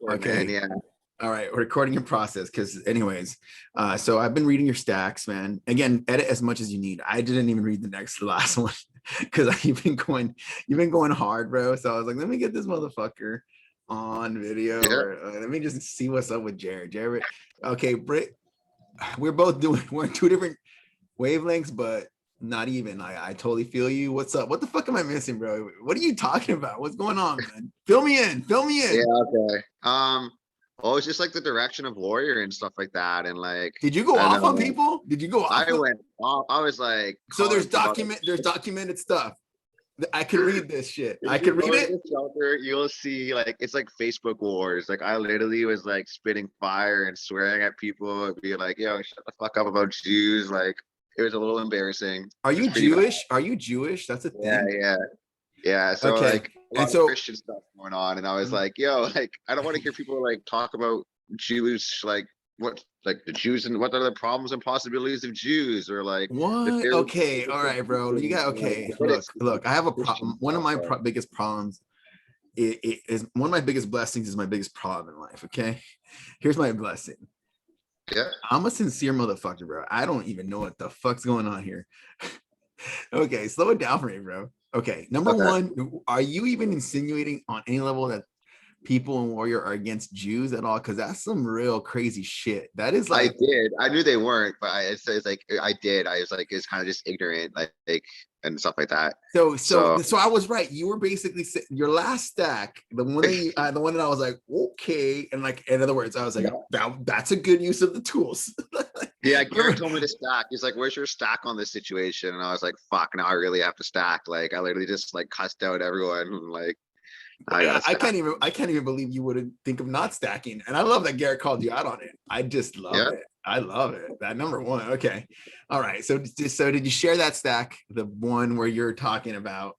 Man, Okay. yeah. All right, recording in process. Because, anyways, so I've been reading your stacks, man. Again, edit as much as you need. I didn't even read the last one because you've been going hard, bro. So I was like, let me get this motherfucker on video, Yeah. or let me just see what's up with Jared. Jared, okay, Brit, we're in two different wavelengths, but not even. I totally feel you. What's up? What the fuck am I missing, bro? What are you talking about? What's going on, man? Fill me in. Fill me Yeah, in. okay. Well, it's just like the direction of Warrior and stuff like that. And like, Did you go I don't off on know. people? Did you go off? I went off, I was like So calling people out. there's documented stuff. I can read this shit. I If you can read go to it. the shelter, you'll see like it's like Facebook wars. Like I literally was like spitting fire and swearing at people and be like, yo, shut the fuck up about Jews. Like it was a little embarrassing. Are It was you pretty bad. Jewish? Are you Jewish? That's a Yeah, thing. yeah. Yeah, so Okay. like a And lot of so Christian stuff going on, and I was like, yo, like I don't want to hear people like talk about Jews, like what, like the Jews and what are the problems and possibilities of Jews, or like the what? theory Okay. All right, bro. You got like okay. what Look, it's look. I have a Christian problem. One of stuff, my but biggest problems is one of my biggest blessings is my biggest problem in life. Okay. Here's my blessing. yeah, I'm a sincere motherfucker, bro. I don't even know what the fuck's going on here. Okay, slow it down for me, bro. Okay, number okay. one, are you even insinuating on any level that people in Warrior are against Jews at all? Because that's some real crazy shit. That is I like, did. I knew they weren't, but it's like I did. I was like, it's kind of just ignorant, like and stuff like that. So so I was right. You were basically your last stack, the one that I was like, okay, and like in other words, I was like, that's a good use of the tools. yeah, Garrett told me to stack. He's like, "Where's your stack on this situation?" And I was like, "Fuck, now I really have to stack." Like, I literally just like cussed out everyone. And, like, I got to stack. I can't even believe you wouldn't think of not stacking. And I love that Garrett called you out on it. I just love Yeah, it. I love it. That number one. Okay. All right. So did you share that stack? The one where you're talking about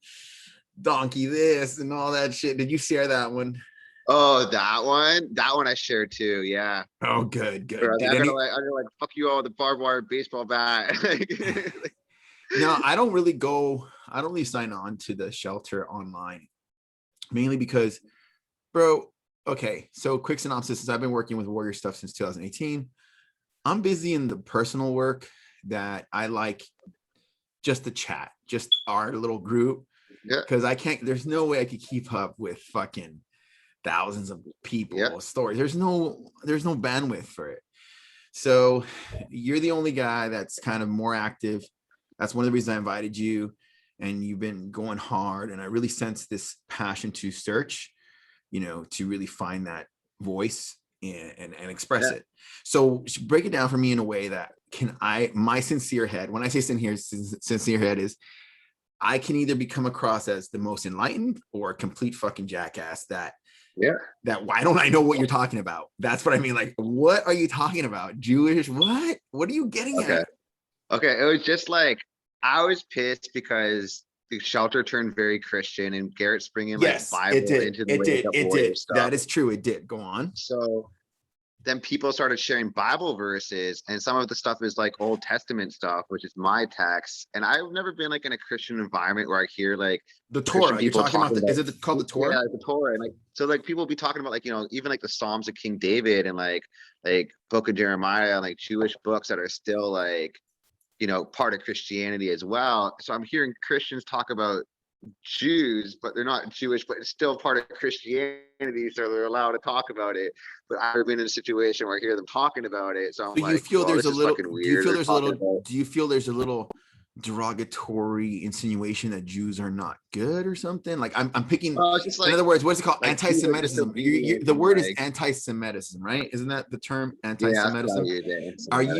donkey this and all that shit. Did you share that one? oh, that one I shared too. Yeah. Oh, good, Bro, good. Did I'm any gonna like fuck you all with the barbed wire baseball bat. No, I don't really sign on to the shelter online, mainly because, bro, okay, so quick synopsis is I've been working with Warrior stuff since 2018. I'm busy in the personal work that I like just the chat, just our little group, Yeah, because I can't, there's no way I could keep up with fucking thousands of yeah, people stories. There's no bandwidth for it. So you're the only guy that's kind of more active. That's one of the reasons I invited you, and you've been going hard. And I really sense this passion to search, to really find that voice and express yeah. it. So break it down for me in a way that my sincere head, when I say sincere head is I can either become across as the most enlightened or a complete fucking jackass Yeah. that why don't I know what you're talking about? That's what I mean. Like, what are you talking about? Jewish? What are you getting Okay. at? Okay. It was just like I was pissed because the shelter turned very Christian and Garrett's bringing like Yes, it Bible did. into the It wake did. up It warrior did. stuff. That is true. It did. Go on. So then people started sharing Bible verses, and some of the stuff is like Old Testament stuff, which is my text. And I've never been like in a Christian environment where I hear like The Christian Torah. You're people talking about talking about, is it called the yeah, Torah? like the Torah, and like so like people be talking about like even like the Psalms of King David and like Book of Jeremiah and like Jewish books that are still like part of Christianity as well. So I'm hearing Christians talk about Jews, but they're not Jewish, but it's still part of Christianity, so they're allowed to talk about it. But I've been in a situation where I hear them talking about it, so I'm So you like, feel well, there's this a is little fucking do you weird. feel They're there's a talking little about do you feel there's a little derogatory insinuation that Jews are not good or something? Like I'm picking, well, it's just in other words, what's it called? like Jews are Anti-Semitism. disobedient The and word is like anti-Semitism, right? Isn't that the term, yeah, that's how anti-Semitism? you did. Are Yeah.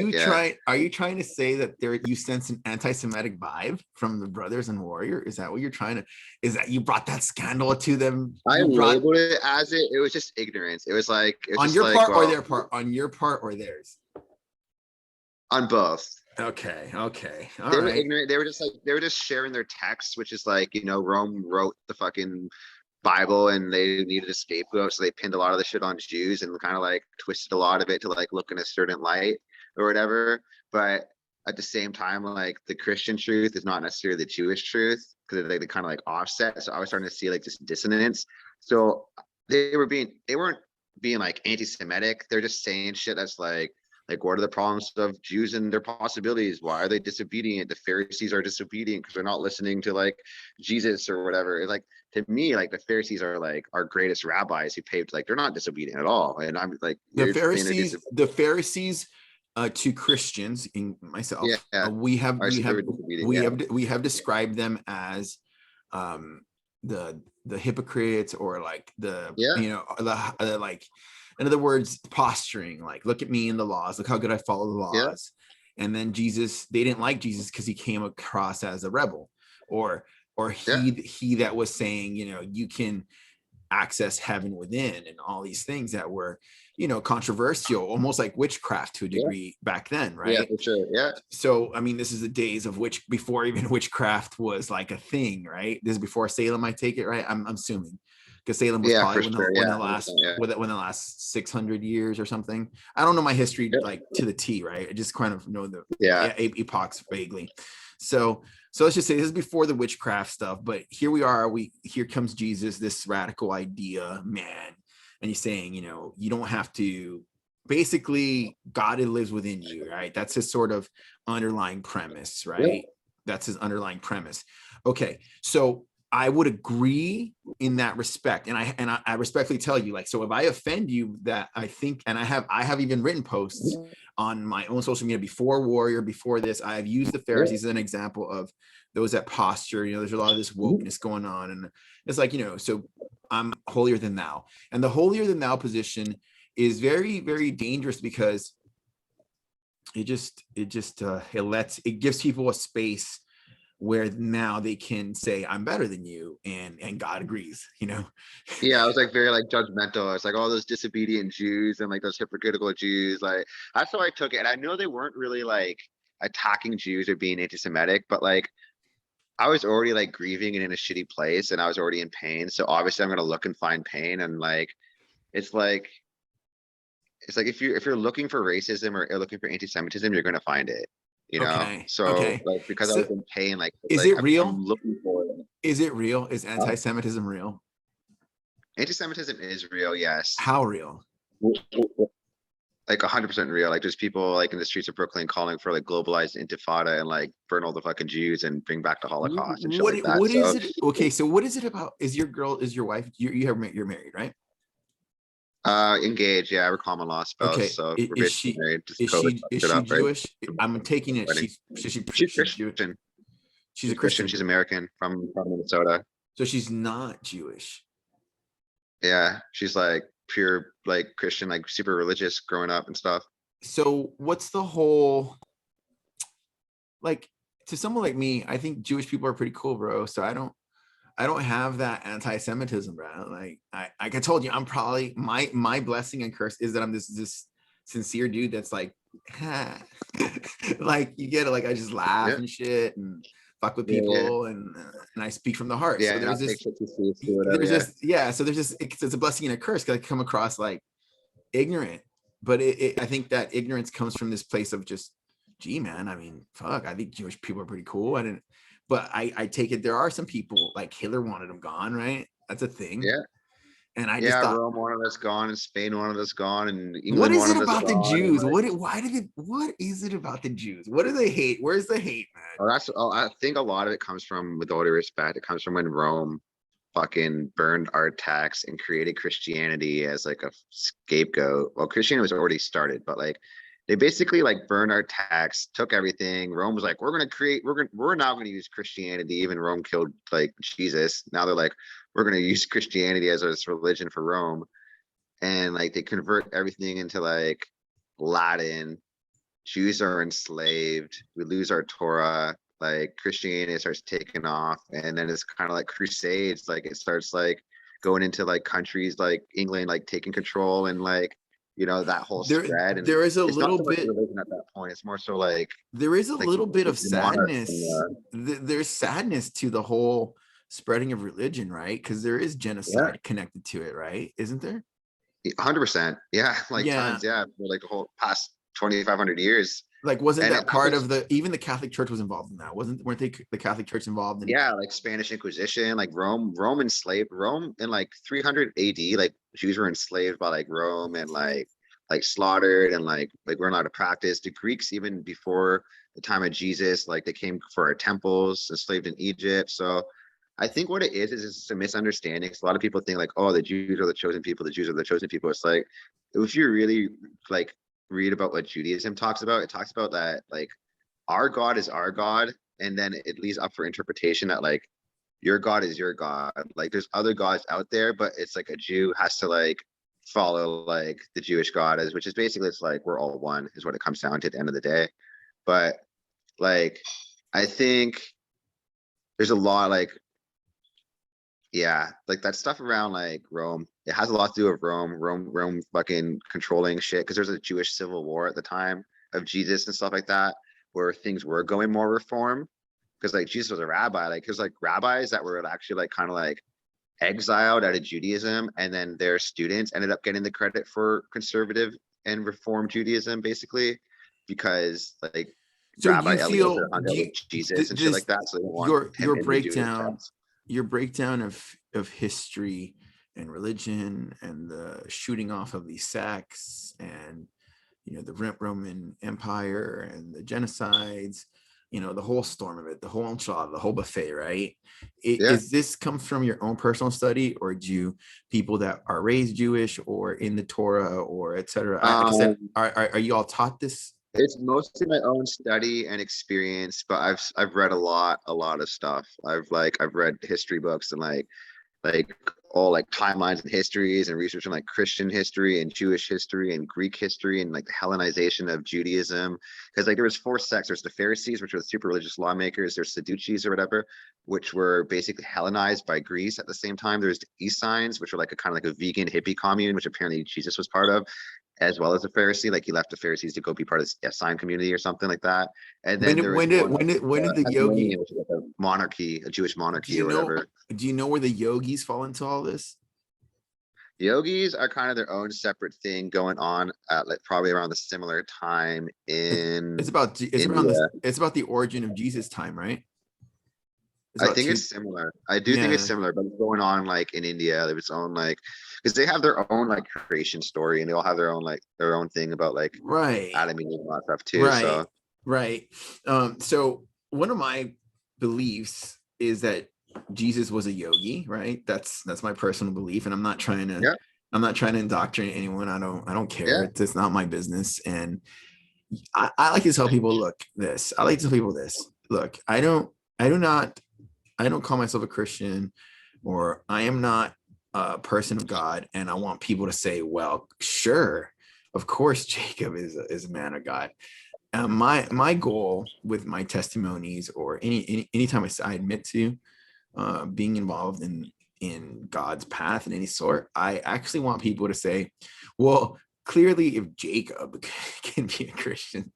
you trying to say that you sense an anti-Semitic vibe from the brothers and Warrior? Is that what you're trying to, is that you brought that scandal to them? I You brought labeled it as it was just ignorance. It was on just your like, part or well, their part? On your part or theirs? on both. Okay. All They were right. ignorant. They were just sharing their text, which is like, Rome wrote the fucking Bible and they needed a scapegoat, so they pinned a lot of the shit on Jews and kind of like twisted a lot of it to like look in a certain light or whatever. But at the same time, like the Christian truth is not necessarily the Jewish truth because they kind of like offset. So I was starting to see like this dissonance. So they weren't being like anti-Semitic. They're just saying shit that's like what are the problems of Jews and their possibilities? Why are they disobedient? The Pharisees are disobedient because they're not listening to like Jesus or whatever. It's like to me, like the Pharisees are like our greatest rabbis who paved, like they're not disobedient at all. And I'm like, The you're saying they're Pharisees, to Christians, in myself, yeah, I see they're disobedient. Yeah, we have described them as um the hypocrites, or like the, yeah, you know, like, in other words, posturing, like, look at me and the laws, look how good I follow the yeah, laws. And then Jesus, they didn't like Jesus because he came across as a rebel, or yeah, he that was saying, you know, you can access heaven within, and all these things that were, you know, controversial, almost like witchcraft to a yeah, degree back then, yeah, right? for sure. Yeah, So I mean, this is the days of before even witchcraft was like a thing, right? This is before Salem, I take it, right? I'm assuming, because Salem was yeah, probably for sure. when Yeah, the 100%, last yeah, when the last 600 years or something. I don't know my history yeah, like to the T, right? I just kind of know the yeah, epochs vaguely. So let's just say this is before the witchcraft stuff, but here we are. Here comes Jesus, this radical idea, man, and he's saying, you know, you don't have to. Basically, God lives within you, right? That's his sort of underlying premise, yeah, right? That's his underlying premise. Okay, so I would agree in that respect, and I respectfully tell you, like, so if I offend you, that I think, and I have even written posts on my own social media before Warrior, before this, I've used the yeah, Pharisees as an example of those that posture. You know, there's a lot of this wokeness going on, and it's like, you know, so I'm holier than thou, and the holier than thou position is very, very dangerous, because it gives people a space where now they can say I'm better than you, and God agrees, you know. yeah. I was like very like judgmental. It's like all those disobedient Jews and like those hypocritical Jews. Like that's how I took it. And I know they weren't really like attacking Jews or being anti-Semitic, but like I was already like grieving and in a shitty place, and I was already in pain. So obviously, I'm gonna look and find pain, and like it's like it's like if you're looking for racism or looking for anti-Semitism, you're gonna find it. You know. Okay, So okay. like because I So was in pain, like is like it I'm real? looking for it. Is it real? Is Huh? anti-Semitism real? Anti-Semitism is real, yes. How real? Like 100% real. Like there's people like in the streets of Brooklyn calling for like globalized intifada and like burn all the fucking Jews and bring back the Holocaust and shit like that. What is So it? Okay, so what is it about? Is your wife, you're married, right? engaged, yeah, we're common law spouse, Okay, so we're basically married. Just COVID is fucked it she up, right? Jewish? I'm taking it Wedding. She's she's Jewish. Christian. She's a She's Christian. Christian, She's American from Minnesota. so she's not Jewish. Yeah, she's like pure like Christian, like super religious growing up and stuff. So what's the whole, like, to someone like me? I think Jewish people are pretty cool, bro. So I don't have that anti-Semitism, bro. Like I told you, I'm probably my blessing and curse is that I'm this sincere dude that's like, like, you get it, like I just laugh Yeah, and shit and fuck with yeah, yeah, people, and I speak from the heart. yeah. So And there's I'll this take shit too seriously, whatever. Yeah, yeah. So there's this, it's a blessing and a curse, because I come across like ignorant, but I think that ignorance comes from this place of just, gee, man, I mean, fuck, I think Jewish people are pretty cool. I didn't, but I take it there are some people, like Hitler wanted them gone, right? That's a thing. yeah, And I just yeah. thought, Rome wanted us gone, and Spain wanted us gone, and what England is it wanted us about the gone, and Jews? like. What is it about the Jews? What do they hate? Where's the hate, man? Oh, that's. Oh, I think a lot of it comes from, with all due respect, it comes from when Rome fucking burned our texts and created Christianity as like a scapegoat. Well, Christianity was already started, but like they basically like burned our texts, took everything. Rome was like, we're now gonna use Christianity. Even Rome killed like Jesus. Now they're like, we're gonna use Christianity as this religion for Rome, and like they convert everything into like Latin. Jews are enslaved. We lose our Torah. Like Christianity starts taking off, and then it's kind of like crusades. Like it starts like going into like countries like England, like taking control, and like that whole spread. And There is a it's not little so much bit, religion at that point. It's more so like there is a like little bit of the monarch sadness. and There's sadness to the whole spreading of religion, right? Because there is yeah, genocide connected to it, right? Isn't there? 100%. Yeah, like Yeah. tons. Yeah, for like the whole past 2,500 years. Like, wasn't And that that part was, of even the Catholic Church was involved in that? Weren't they the Catholic Church involved in? yeah, like Spanish Inquisition, like Rome enslaved Rome in like 300 AD. Like Jews were enslaved by like Rome and like slaughtered and like we're not to practice. The Greeks even before the time of Jesus, like they came for our temples, enslaved in Egypt. So I think what it is it's a misunderstanding. 'Cause a lot of people think like, oh, the Jews are the chosen people. The Jews are the chosen people. It's like if you really like read about what Judaism talks about, it talks about that like our God is our God, and then it leaves up for interpretation that like your God is your God. Like there's other gods out there, but it's like a Jew has to like follow like the Jewish God is, which is basically it's like we're all one is what it comes down to at the end of the day. But like I think there's a lot like yeah, like that stuff around like Rome. It has a lot to do with Rome fucking controlling shit because there's a Jewish civil war at the time of Jesus and stuff like that, where things were going more reform. Because like Jesus was a rabbi, like there's like rabbis that were actually like kind of like exiled out of Judaism, and then their students ended up getting the credit for conservative and reform Judaism, basically, because like So Rabbi you Eliezer feel hung out with Jesus and shit this like that, so they didn't want your him your in the Jewish breakdown text. your breakdown of history and religion and the shooting off of these sects and the Roman Empire and the genocides, the whole storm of it, the whole enchilada, the whole buffet, right? Yeah. Is this comes from your own personal study, or do people that are raised Jewish or in the Torah or etc.? Like I said, Um, are you all taught this? it's mostly my own study and experience, but I've read a lot of stuff. I've read history books and like all like timelines and histories and research on like Christian history and Jewish history and Greek history and like the Hellenization of Judaism. Because like there was four sects. There's the Pharisees, which were the super religious lawmakers. There's Sadducees or whatever, which were basically Hellenized by Greece at the same time. There's the Essenes, which were like a kind of like a vegan hippie commune, which apparently Jesus was part of, as well as a Pharisee. Like he left the Pharisees to go be part of the Essene community or something like that. And When then did there was when did one when did when did the Hasmonean, yogi which is like a monarchy, a Jewish do monarchy you or know whatever. do you know where the yogis fall into all this? Yogis are kind of their own separate thing going on at like probably around the similar time It's in it's around this India. it's about the origin of Jesus time, right? It's I about think two. it's similar. I do think it's Yeah, similar, but it's going on like in India. There its own like because they have their own like creation story and they all have their own like their own thing about like right, Adam and Eve and all that stuff too. right, So right. So one of my beliefs is that Jesus was a yogi, right? That's my personal belief, and yeah, I'm not trying to indoctrinate anyone. I don't care. yeah. It's not my business. And I like to tell people, look, this. I like to tell people this. Look, I do not I don't call myself a Christian, or I am not a person of God. And I want people to say, well, sure, of course, Jacob is a man of God. My goal with my testimonies, or anytime I admit to being involved in God's path in any sort, I actually want people to say, well, clearly, if Jacob can be a Christian,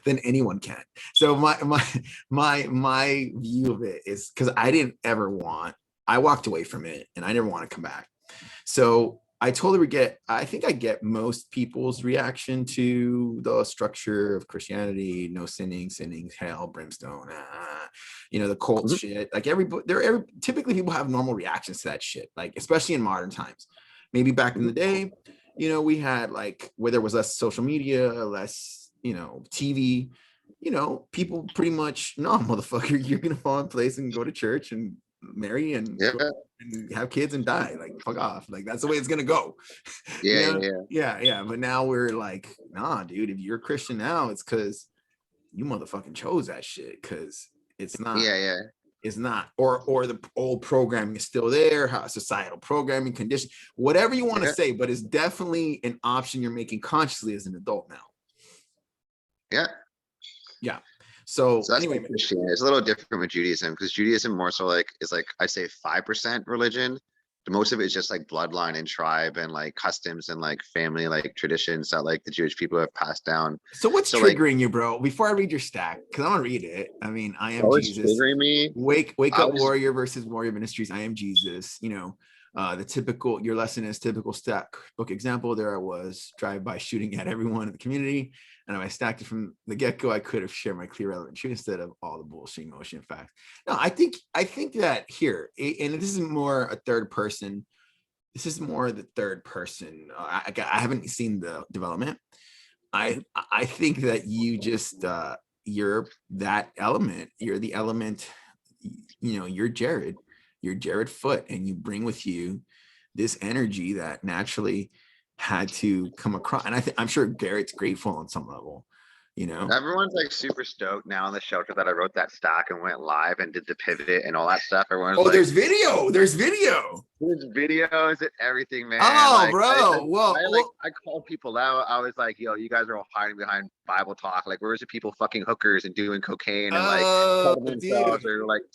then anyone can. So my view of it is, because I walked away from it and I never want to come back. So I think I get most people's reaction to the structure of Christianity: no sinning, hell, brimstone, the cult Mhm. shit. Like typically people have normal reactions to that shit, like especially in modern times. Maybe back in the day, we had like where there was less social media, less, TV, people pretty much, no, motherfucker, you're gonna fall in place and go to church and marry and Yeah, have kids and die. Like, fuck off. Like, that's the way it's gonna go. yeah, yeah, yeah, Yeah. But now we're like, nah, dude, if you're a Christian now, it's because you motherfucking chose that shit. Because it's not yeah, yeah. is not, or the old programming is still there, how societal programming, condition, whatever you want to Yeah. say, but it's definitely an option you're making consciously as an adult now. Yeah. Yeah. So So that's anyway, like Christianity. It's a little different with Judaism because Judaism more so like is like I'd say 5% religion. The most of it is just like bloodline and tribe and like customs and like family like traditions that like the Jewish people have passed down. so what's So like triggering you, bro? Before I read your stack, because I'm gonna read it. I mean, I am oh, it's Jesus. triggering me. Wake I up was warrior versus warrior ministries. I am Jesus. The typical, your lesson is typical stack book example. There I was, drive-by shooting at everyone in the community. And if I stacked it from the get-go, I could have shared my clear relevant truth instead of all the bullshit emotion facts. No, I think that here, and this is more a third person. This is more the third person. I haven't seen the development. I think that you just you're that element. You're the element. You know, you're Jarod Foot, and you bring with you this energy that naturally had to come across. And I'm sure Garrett's grateful on some level, you know. Everyone's like super stoked now in the shelter that I wrote that stack and went live and did the pivot and all that stuff. Everyone's like, there's video. There's videos and everything, man. Oh, like, bro. I called people out. I was like, yo, you guys are all hiding behind Bible talk. Like, where's the people fucking hookers and doing cocaine and like cutting themselves or like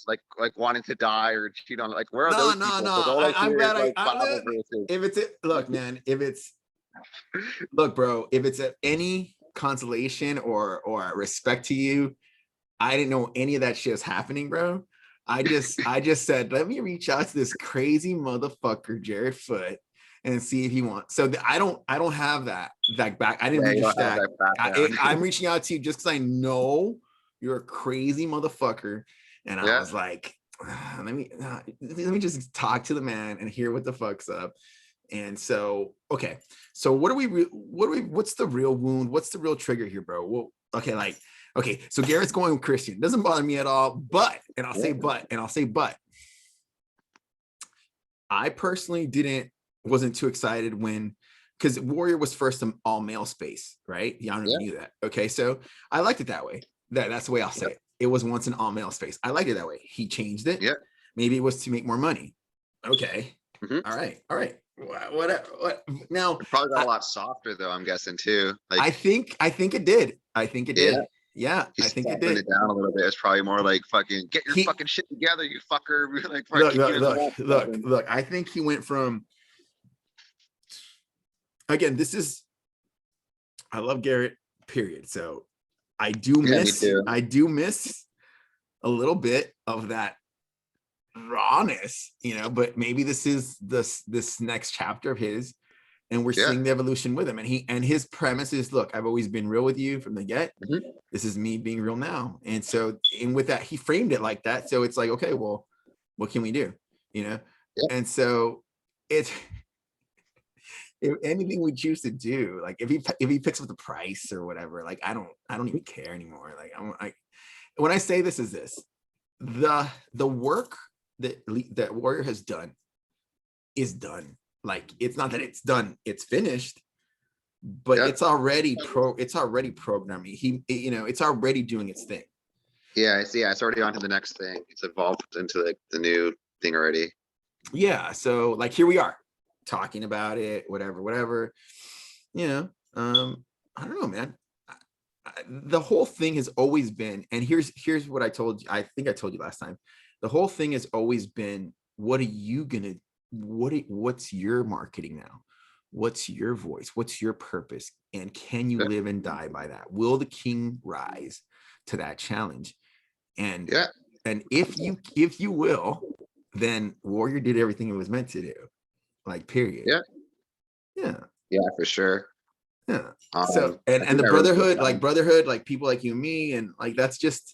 wanting to die or cheat on, like, where are those people? No. I'm glad if it's look, man, look, bro, if it's any consolation or respect to you, I didn't know any of that shit was happening, bro. I just said, let me reach out to this crazy motherfucker Jarod Foot and see if he wants. So I don't have that back. I didn't read your stack. I'm reaching out to you just because I know you're a crazy motherfucker, and I was like, let me just talk to the man and hear what the fuck's up. And so, okay, so what's the real wound? What's the real trigger here, bro? Well, okay, so Garrett's going Christian. Doesn't bother me at all, but I personally wasn't too excited because Warrior was first an all male space, right? Yeah, I don't even knew that. Okay, so I liked it that way. That's the way I'll say it. It was once an all male space. I liked it that way. He changed it. Yeah. Maybe it was to make more money. Okay. Mm-hmm. All right. What now? It probably got a lot softer though, I'm guessing too. Like, I think it did. Yeah, I think it did. It down a little bit. It's probably more like fucking get your fucking shit together, you fucker. Like, look. I think he went from. Again, I love Garrett. Period. So I do miss a little bit of that rawness, but maybe this is this next chapter of his, and we're seeing the evolution with him, and his premise is, look, I've always been real with you from the get. Mm-hmm. This is me being real now. And so, and with that, he framed it like that. So it's like, okay, well, what can we do? And so it's if anything we choose to do, like if he picks up the price or whatever, like I don't even care anymore. Like when I say this is this, the work that Warrior has done is done. Like, it's not that it's done, it's finished, but it's already programming. It's already doing its thing. Yeah, I see. It's already on to the next thing. It's evolved into like the new thing already. Yeah. So like, here we are talking about it, whatever. I don't know, man. The whole thing has always been, and here's what I told you. I think I told you last time. The whole thing has always been, what are you gonna? What's your marketing now? What's your voice? What's your purpose? And can you live and die by that? Will the king rise to that challenge? And if you will, then Warrior did everything it was meant to do. Like, period. Yeah, for sure. Yeah. So and the brotherhood, like people like you and me, and like that's just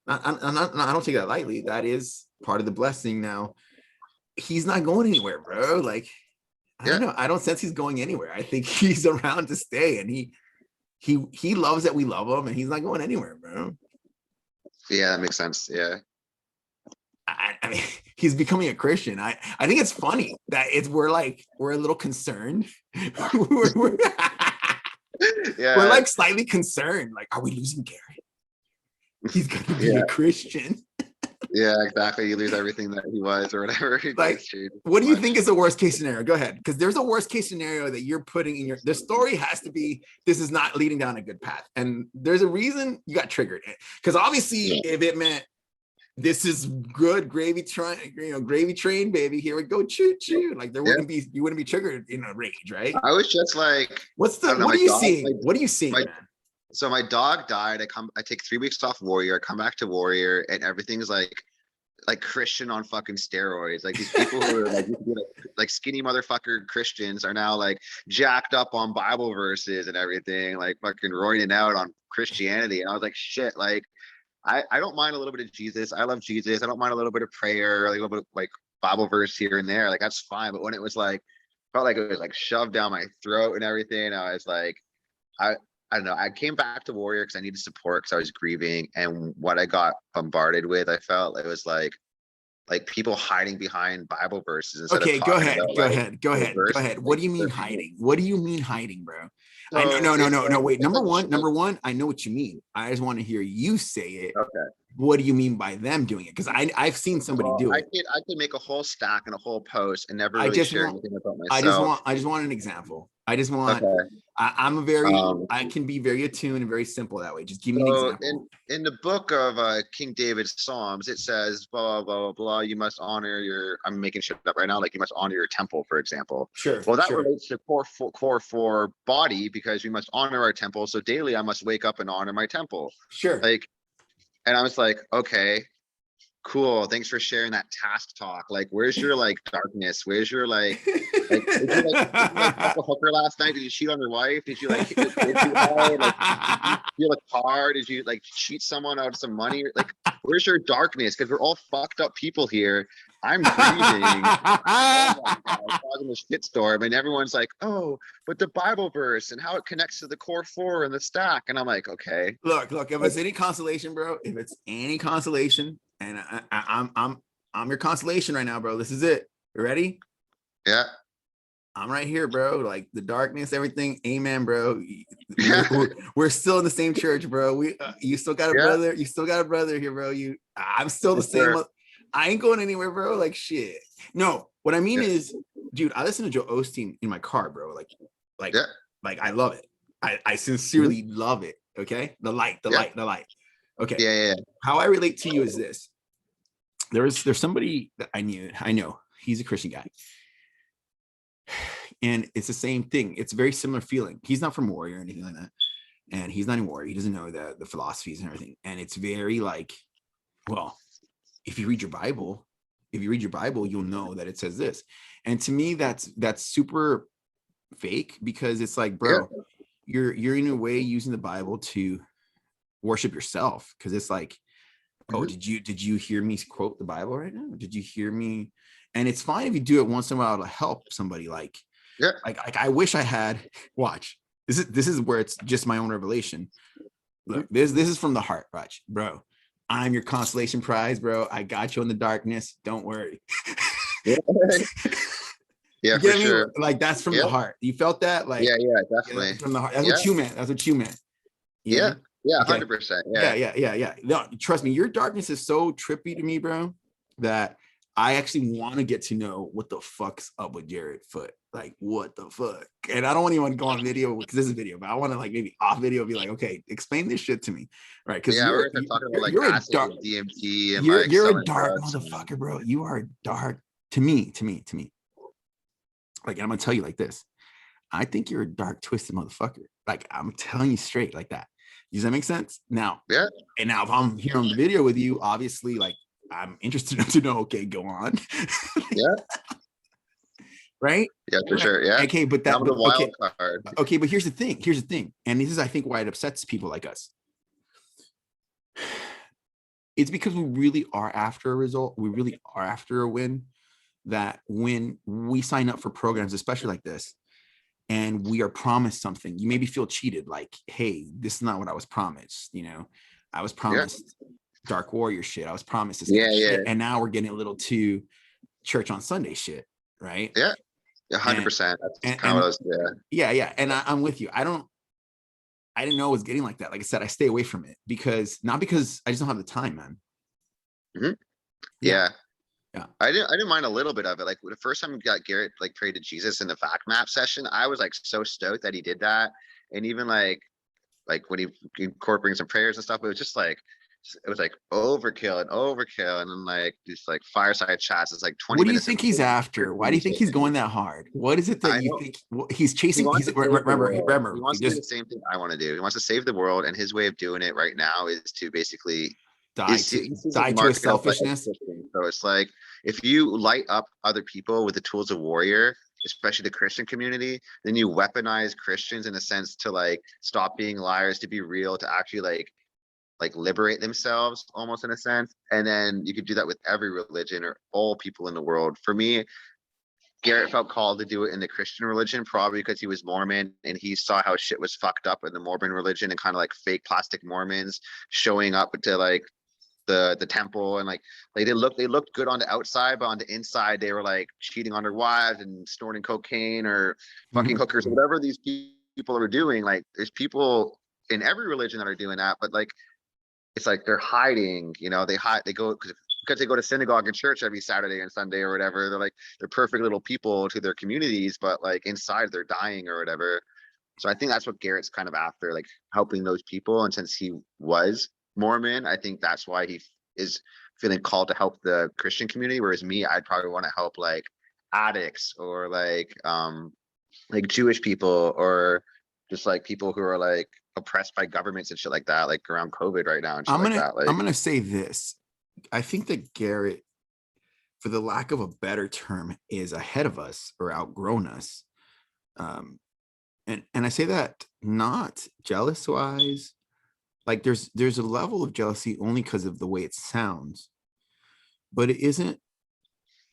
I don't take that lightly. That is part of the blessing. Now, he's not going anywhere, bro. Like, I don't know. I don't sense he's going anywhere. I think he's around to stay, and he loves that we love him, and he's not going anywhere, bro. Yeah, that makes sense. Yeah. I mean, he's becoming a Christian. I think it's funny that we're a little concerned. we're like slightly concerned. Like, are we losing Garrett? He's gonna be a Christian. Yeah, exactly. You lose everything that he was or whatever. Like, what do you think is the worst case scenario? Go ahead, because there's a worst case scenario that you're putting in the story has to be, this is not leading down a good path, and there's a reason you got triggered. Because obviously, if it meant this is good gravy train, baby, here we go, choo choo. Like, you wouldn't be triggered in a rage, right? I was just like, what are you seeing? What are you seeing, man? So my dog died. I take 3 weeks off Warrior. I come back to Warrior, and everything's like like Christian on fucking steroids. Like these people who are like, used to be like skinny motherfucker Christians are now like jacked up on Bible verses and everything, like fucking roiding out on Christianity. And I was like, shit, like I don't mind a little bit of Jesus. I love Jesus. I don't mind a little bit of prayer, like a little bit of like Bible verse here and there. Like that's fine. But when it was like, felt like it was like shoved down my throat and everything, I was like, I I don't know. I came back to Warrior because I needed support because I was grieving, and what I got bombarded with, I felt it was like people hiding behind Bible verses instead of Okay, go talking ahead, about go like ahead, go the ahead, go verses. ahead. What Like do you mean the, hiding? What do you mean hiding, bro? I know, so no, no, it's no, like no. Wait, it's number like one, like number one. I know what you mean. I just want to hear you say it. okay. What do you mean by them doing it? Because I've seen somebody Well, do I it. could I could make a whole stack and a whole post and never I really just share want, anything about I just myself. want, I just want an example. I just want. Okay. I'm a very, Um, I can be very attuned and very simple that way. Just give me an So example. in the book of King David's Psalms, it says blah blah blah blah. You must honor your. I'm making shit up right now. Like you must honor your temple, for example. Sure, Well, that sure, relates to core for body because we must honor our temple. So daily, I must wake up and honor my temple. sure. Like, and I was like, okay, cool. Thanks for sharing that task talk. Like, where's your like darkness? Where's your like, did you like fuck a hooker last night? Did you cheat on your wife? Did you like hit your kid too hard? Like, did you steal a car? Did you like cheat someone out of some money? Like, where's your darkness? Because we're all fucked up people here. I'm grieving. Oh my God, causing a shitstorm, and everyone's like, "Oh, but the Bible verse and how it connects to the core four and the stack." And I'm like, "Okay, Look, if like, it's any consolation, bro, if it's any consolation, and I'm your consolation right now, bro. This is it. You ready? yeah, I'm right here, bro. Like the darkness, everything. Amen, bro. We're still in the same church, bro. You still got a yeah, brother. You still got a brother here, bro. I'm still the for same. sure, I ain't going anywhere, bro. Like shit. No, what I mean yeah, is, dude, I listen to Joe Osteen in my car, bro. Like, yeah, like I love it. I mhm, sincerely love it. Okay, the light, the yeah, light, the light. Okay, yeah, yeah, yeah. how I relate to you is this. There's somebody that I know. He's a Christian guy. And it's the same thing. It's a very similar feeling. He's not from Warrior or anything like that. And he's not in Warrior. He doesn't know the philosophies and everything. And it's very like, well, if you read your Bible, you'll know that it says this. And to me, that's super fake because it's like, Yeah. bro, you're in a way using the Bible to worship yourself. Cause it's like, oh, Mhm. did you hear me quote the Bible right now? Did you hear me? And it's fine if you do it once in a while to help somebody Yeah. like I wish I had watch. This is where it's just my own revelation. Mhm. Look, this is from the heart, watch, bro. I'm your consolation prize, bro. I got you in the darkness. Don't worry. Yeah. Yeah, You for get me? sure. Like that's from Yeah. the heart. You felt that? Like Yeah, yeah, yeah, definitely. from the heart. That's Yeah. what you meant. That's what you meant. You Yeah. know? Yeah, Okay. 100%. Yeah, Yeah. yeah. No, trust me, your darkness is so trippy to me, bro, that I actually want to get to know what the fuck's up with Jarod Foot. Like, what the fuck? And I don't want anyone to go on video because this is video, but I want to like maybe off video be like, okay, explain this shit to me, right? Because Yeah, we're gonna start talking about like you're a acid dark and DMT and like you're a selling dark drugs and motherfucker, bro. You are dark to me. Like, I'm gonna tell you like this. I think you're a dark, twisted motherfucker. Like, I'm telling you straight like that. Does that make sense? Now, yeah, and now if I'm here on the video with you, obviously, like I'm interested to know, okay, go on. yeah, Right? yeah, for Right. sure. Yeah. Okay, but I'm that the but wild card. okay, but here's the thing. Here's the thing. And this is I think why it upsets people like us. It's because we really are after a result. We really are after a win. That when we sign up for programs, especially like this, and we are promised something, you maybe feel cheated, like, hey, this is not what I was promised. I was Yeah. promised Dark Warrior shit. I was promised this kind Yeah, of yeah, shit. And now we're getting a little too church on Sunday shit. Right. yeah. Yeah, And 100%. That's and, kind of what I and was, yeah. yeah. And I'm with you. I didn't know it was getting like that. Like I said, I stay away from it not because I just don't have the time, man. Hmm. Yeah. Yeah. Yeah. I didn't mind a little bit of it. Like the first time we got Garrett like prayed to Jesus in the fact map session, I was like so stoked that he did that. And even like when he incorporating some prayers and stuff, it was just like it was like overkill and then like these like fireside chats. It's like 20 What do you minutes of think he's after? Why do you think he's Jesus. going that hard? What is it that I you know think he's he chasing? wants He's to save the world. remember, He wants to do just the same thing I want to do. He wants to save the world, and his way of doing it right now is to basically die sees his to a market of like a selfishness. Christian. So it's like if you light up other people with the tools of warrior, especially the Christian community, then you weaponize Christians in a sense to like stop being liars, to be real, to actually like liberate themselves almost in a sense. And then you could do that with every religion or all people in the world. For me, Garrett felt called to do it in the Christian religion, probably because he was Mormon and he saw how shit was fucked up in the Mormon religion and kind of like fake plastic Mormons showing up to like the temple and like they looked good on the outside, but on the inside they were like cheating on their wives and snorting cocaine or fucking hookers or whatever these people are doing. Like there's people in every religion that are doing that, but like it's like they're hiding, they hide, they go because they go to synagogue and church every Saturday and Sunday or whatever. They're like they're perfect little people to their communities, but like inside they're dying or whatever. So I think that's what Garrett's kind of after, like helping those people. And since he was Mormon, I think that's why he is feeling called to help the Christian community. Whereas me, I'd probably want to help like addicts or like Jewish people or just like people who are like oppressed by governments and shit like that, like around COVID right now and shit like that. Like I'm gonna say this. I think that Garrett, for the lack of a better term, is ahead of us or outgrown us. And I say that not jealous wise. Like there's a level of jealousy only because of the way it sounds, but it isn't.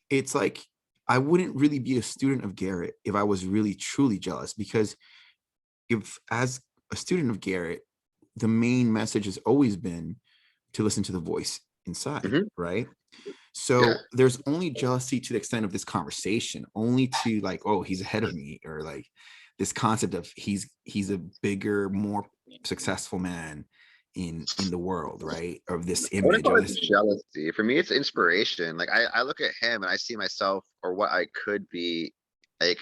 It's like I wouldn't really be a student of Garrett if I was really truly jealous, because if as a student of Garrett, the main message has always been to listen to the voice inside, Mhm. right? Yeah, So there's only jealousy to the extent of this conversation, only to like, oh, he's ahead of me, or like this concept of he's a bigger, more successful man in the world, right? Of this I wouldn't image call of it this. jealousy. For me, it's inspiration. Like I look at him and I see myself or what I could be. Like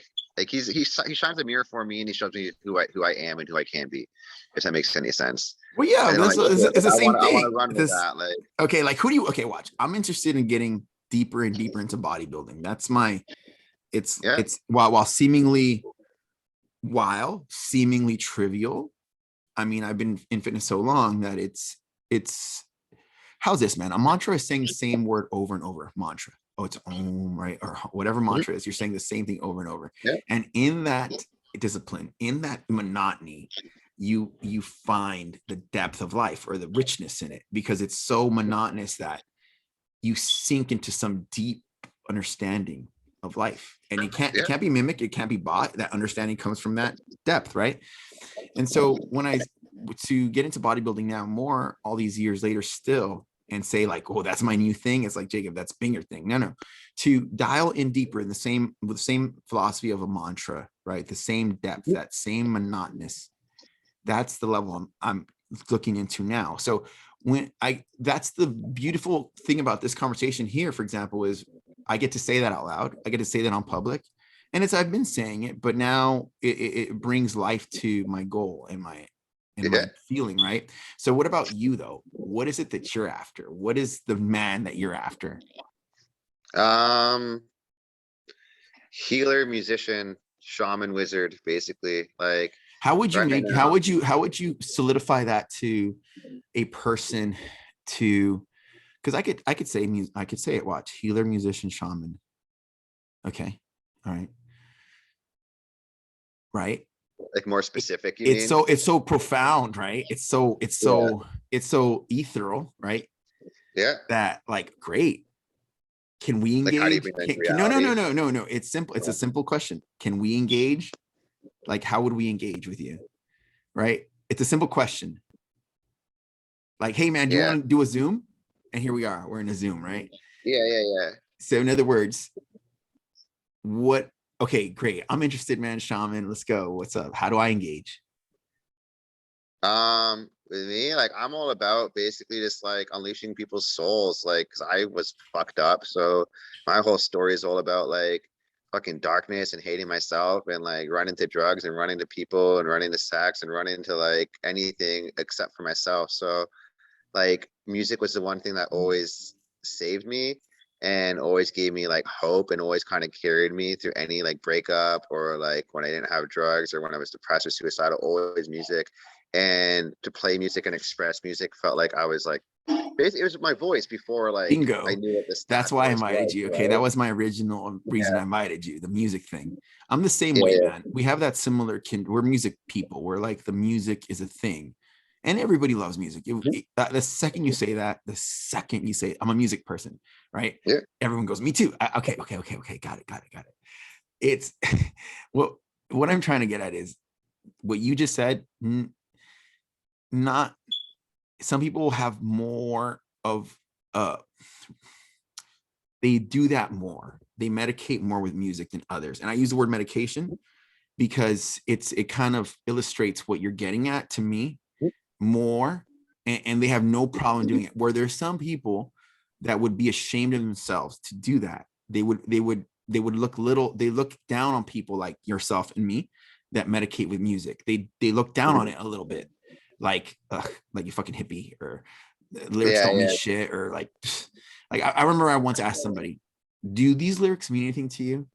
he shines a mirror for me and he shows me who I am and who I can be. If that makes any sense. Well, yeah, And then I'm that's like, shit, it's like, the I want same to I want thing. to run with This that. Like okay, like who do you okay, watch. I'm interested in getting deeper and deeper into bodybuilding. That's my yeah, it's while seemingly trivial. I mean, I've been in fitness so long that it's how's this, man? A mantra is saying the same word over and over. Mantra. Oh, it's om, right? Or whatever mhm, mantra is, you're saying the same thing over and over. yeah, And in that discipline, in that monotony, you find the depth of life or the richness in it, because it's so monotonous that you sink into some deep understanding of life. And it yeah. can't be mimicked, it can't be bought. That understanding comes from that depth, right? And so when I to get into bodybuilding now more all these years later still, and say like, oh, that's my new thing, it's like, Jacob, that's been your thing. No, to dial in deeper in the same with the same philosophy of a mantra, right? The same depth, that same monotonous, that's the level I'm looking into now. So that's the beautiful thing about this conversation here, for example, is I get to say that out loud. I get to say that on public. And I've been saying it, but now it brings life to my goal and my Yeah. feeling, right? So what about you though? What is it that you're after? What is the man that you're after? Um, healer, musician, shaman, wizard, basically. Like right now, How would you solidify that to a person, to because I could say it, watch, healer, musician, shaman. Okay. All right. Right. like more specific, you mean? It's so profound, right? Yeah, It's so ethereal, right? yeah. That like, great. Can we Like how do you engage? bring that into No, reality? no. It's simple. It's Yeah. a simple question. Can we engage? Like, how would we engage with you? Right? It's a simple question. Like, hey man, do you Yeah, want to do a Zoom? And here we are. We're in a Zoom, right? yeah. So in other words, what okay, great. I'm interested, man. Shaman, let's go. What's up? How do I engage? With me, like I'm all about basically just like unleashing people's souls, like because I was fucked up. So my whole story is all about like fucking darkness and hating myself and like running to drugs and running to people and running to sex and running to like anything except for myself. So like music was the one thing that always saved me and always gave me like hope and always kind of carried me through any like breakup or like when I didn't have drugs or when I was depressed or suicidal, always music. And to play music and express music felt like I was like basically it was my voice before like I Bingo. knew what the That's stat why I voice invited was, you. Okay. That right? was my original reason I invited you, the music thing. I'm the same Yeah, way, yeah, man. We have that similar we're music people. We're like the music is a thing. And everybody loves music. The second you say that, the second you say I'm a music person, right? yeah. Everyone goes, me too. Okay. Got it. It's what I'm trying to get at is what you just said. Not some people have more of they do that more. They medicate more with music than others. And I use the word medication because it kind of illustrates what you're getting at to me more. And they have no problem doing it. Where there's some people that would be ashamed of themselves to do that. They would look down on people like yourself and me that medicate with music. They look down on it a little bit, like you fucking hippie, or lyrics Yeah, don't mean yeah. shit, or like I remember I once asked somebody, do these lyrics mean anything to you?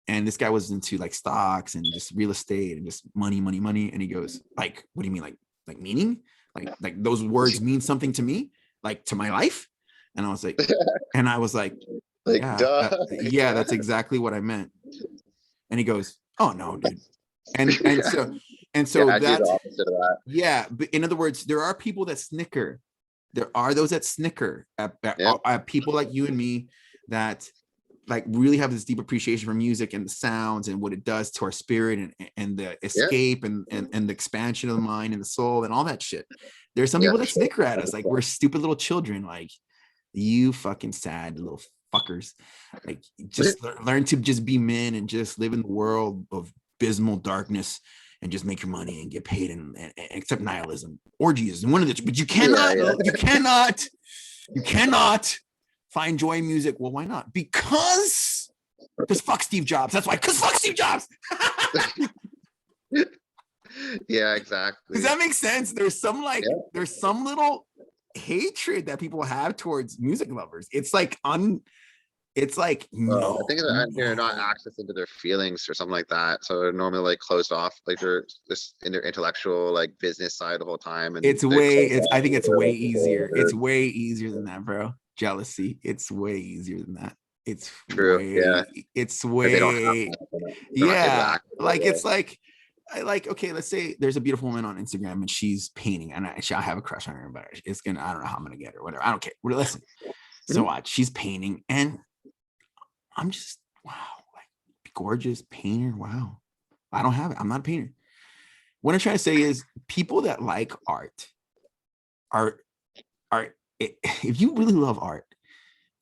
And this guy was into like stocks and just real estate and just money. And he goes, like, what do you mean? Like meaning? Like those words mean something to me, like to my life? And I was like, Like, duh. yeah, Yeah. that's exactly what I meant. And he goes, oh no, dude. And so Yeah, I do the that's, opposite of that. yeah. But in other words, there are people that snicker. There are those that snicker Yeah, at people like you and me that like really have this deep appreciation for music and the sounds and what it does to our spirit and the yeah, escape and the expansion of the mind and the soul and all that shit. There's some yeah, people for that sure. snicker at us like we're stupid little children, like you fucking sad little fuckers. Like just learn to just be men and just live in the world of abysmal darkness and just make your money and get paid and accept nihilism, orgies, and one of the. But Yeah, yeah. you cannot find joy in music. Well, why not? Because fuck Steve Jobs. That's why. Because fuck Steve Jobs. Yeah, Does exactly. that make sense? There's some Yeah. there's some little hatred that people have towards music lovers. It's like I think they're not no. accessing to their feelings or something like that. So they're normally like closed off, like they're just in their intellectual like business side the whole time, and they're closed I off think to it's their way like easier. It's way easier than that, bro. Jealousy. It's way easier than that. true. Yeah, It's like they don't have way, that. They're not able to yeah. act that Like way. it's like I like, okay, let's say there's a beautiful woman on Instagram and she's painting, and I have a crush on her, but I don't know how I'm gonna get her, whatever. I don't care. Well, listen. So Mhm. watch, she's painting, and I'm just wow, like gorgeous painter. Wow. I don't have it. I'm not a painter. What I'm trying to say is people that like art are if you really love art,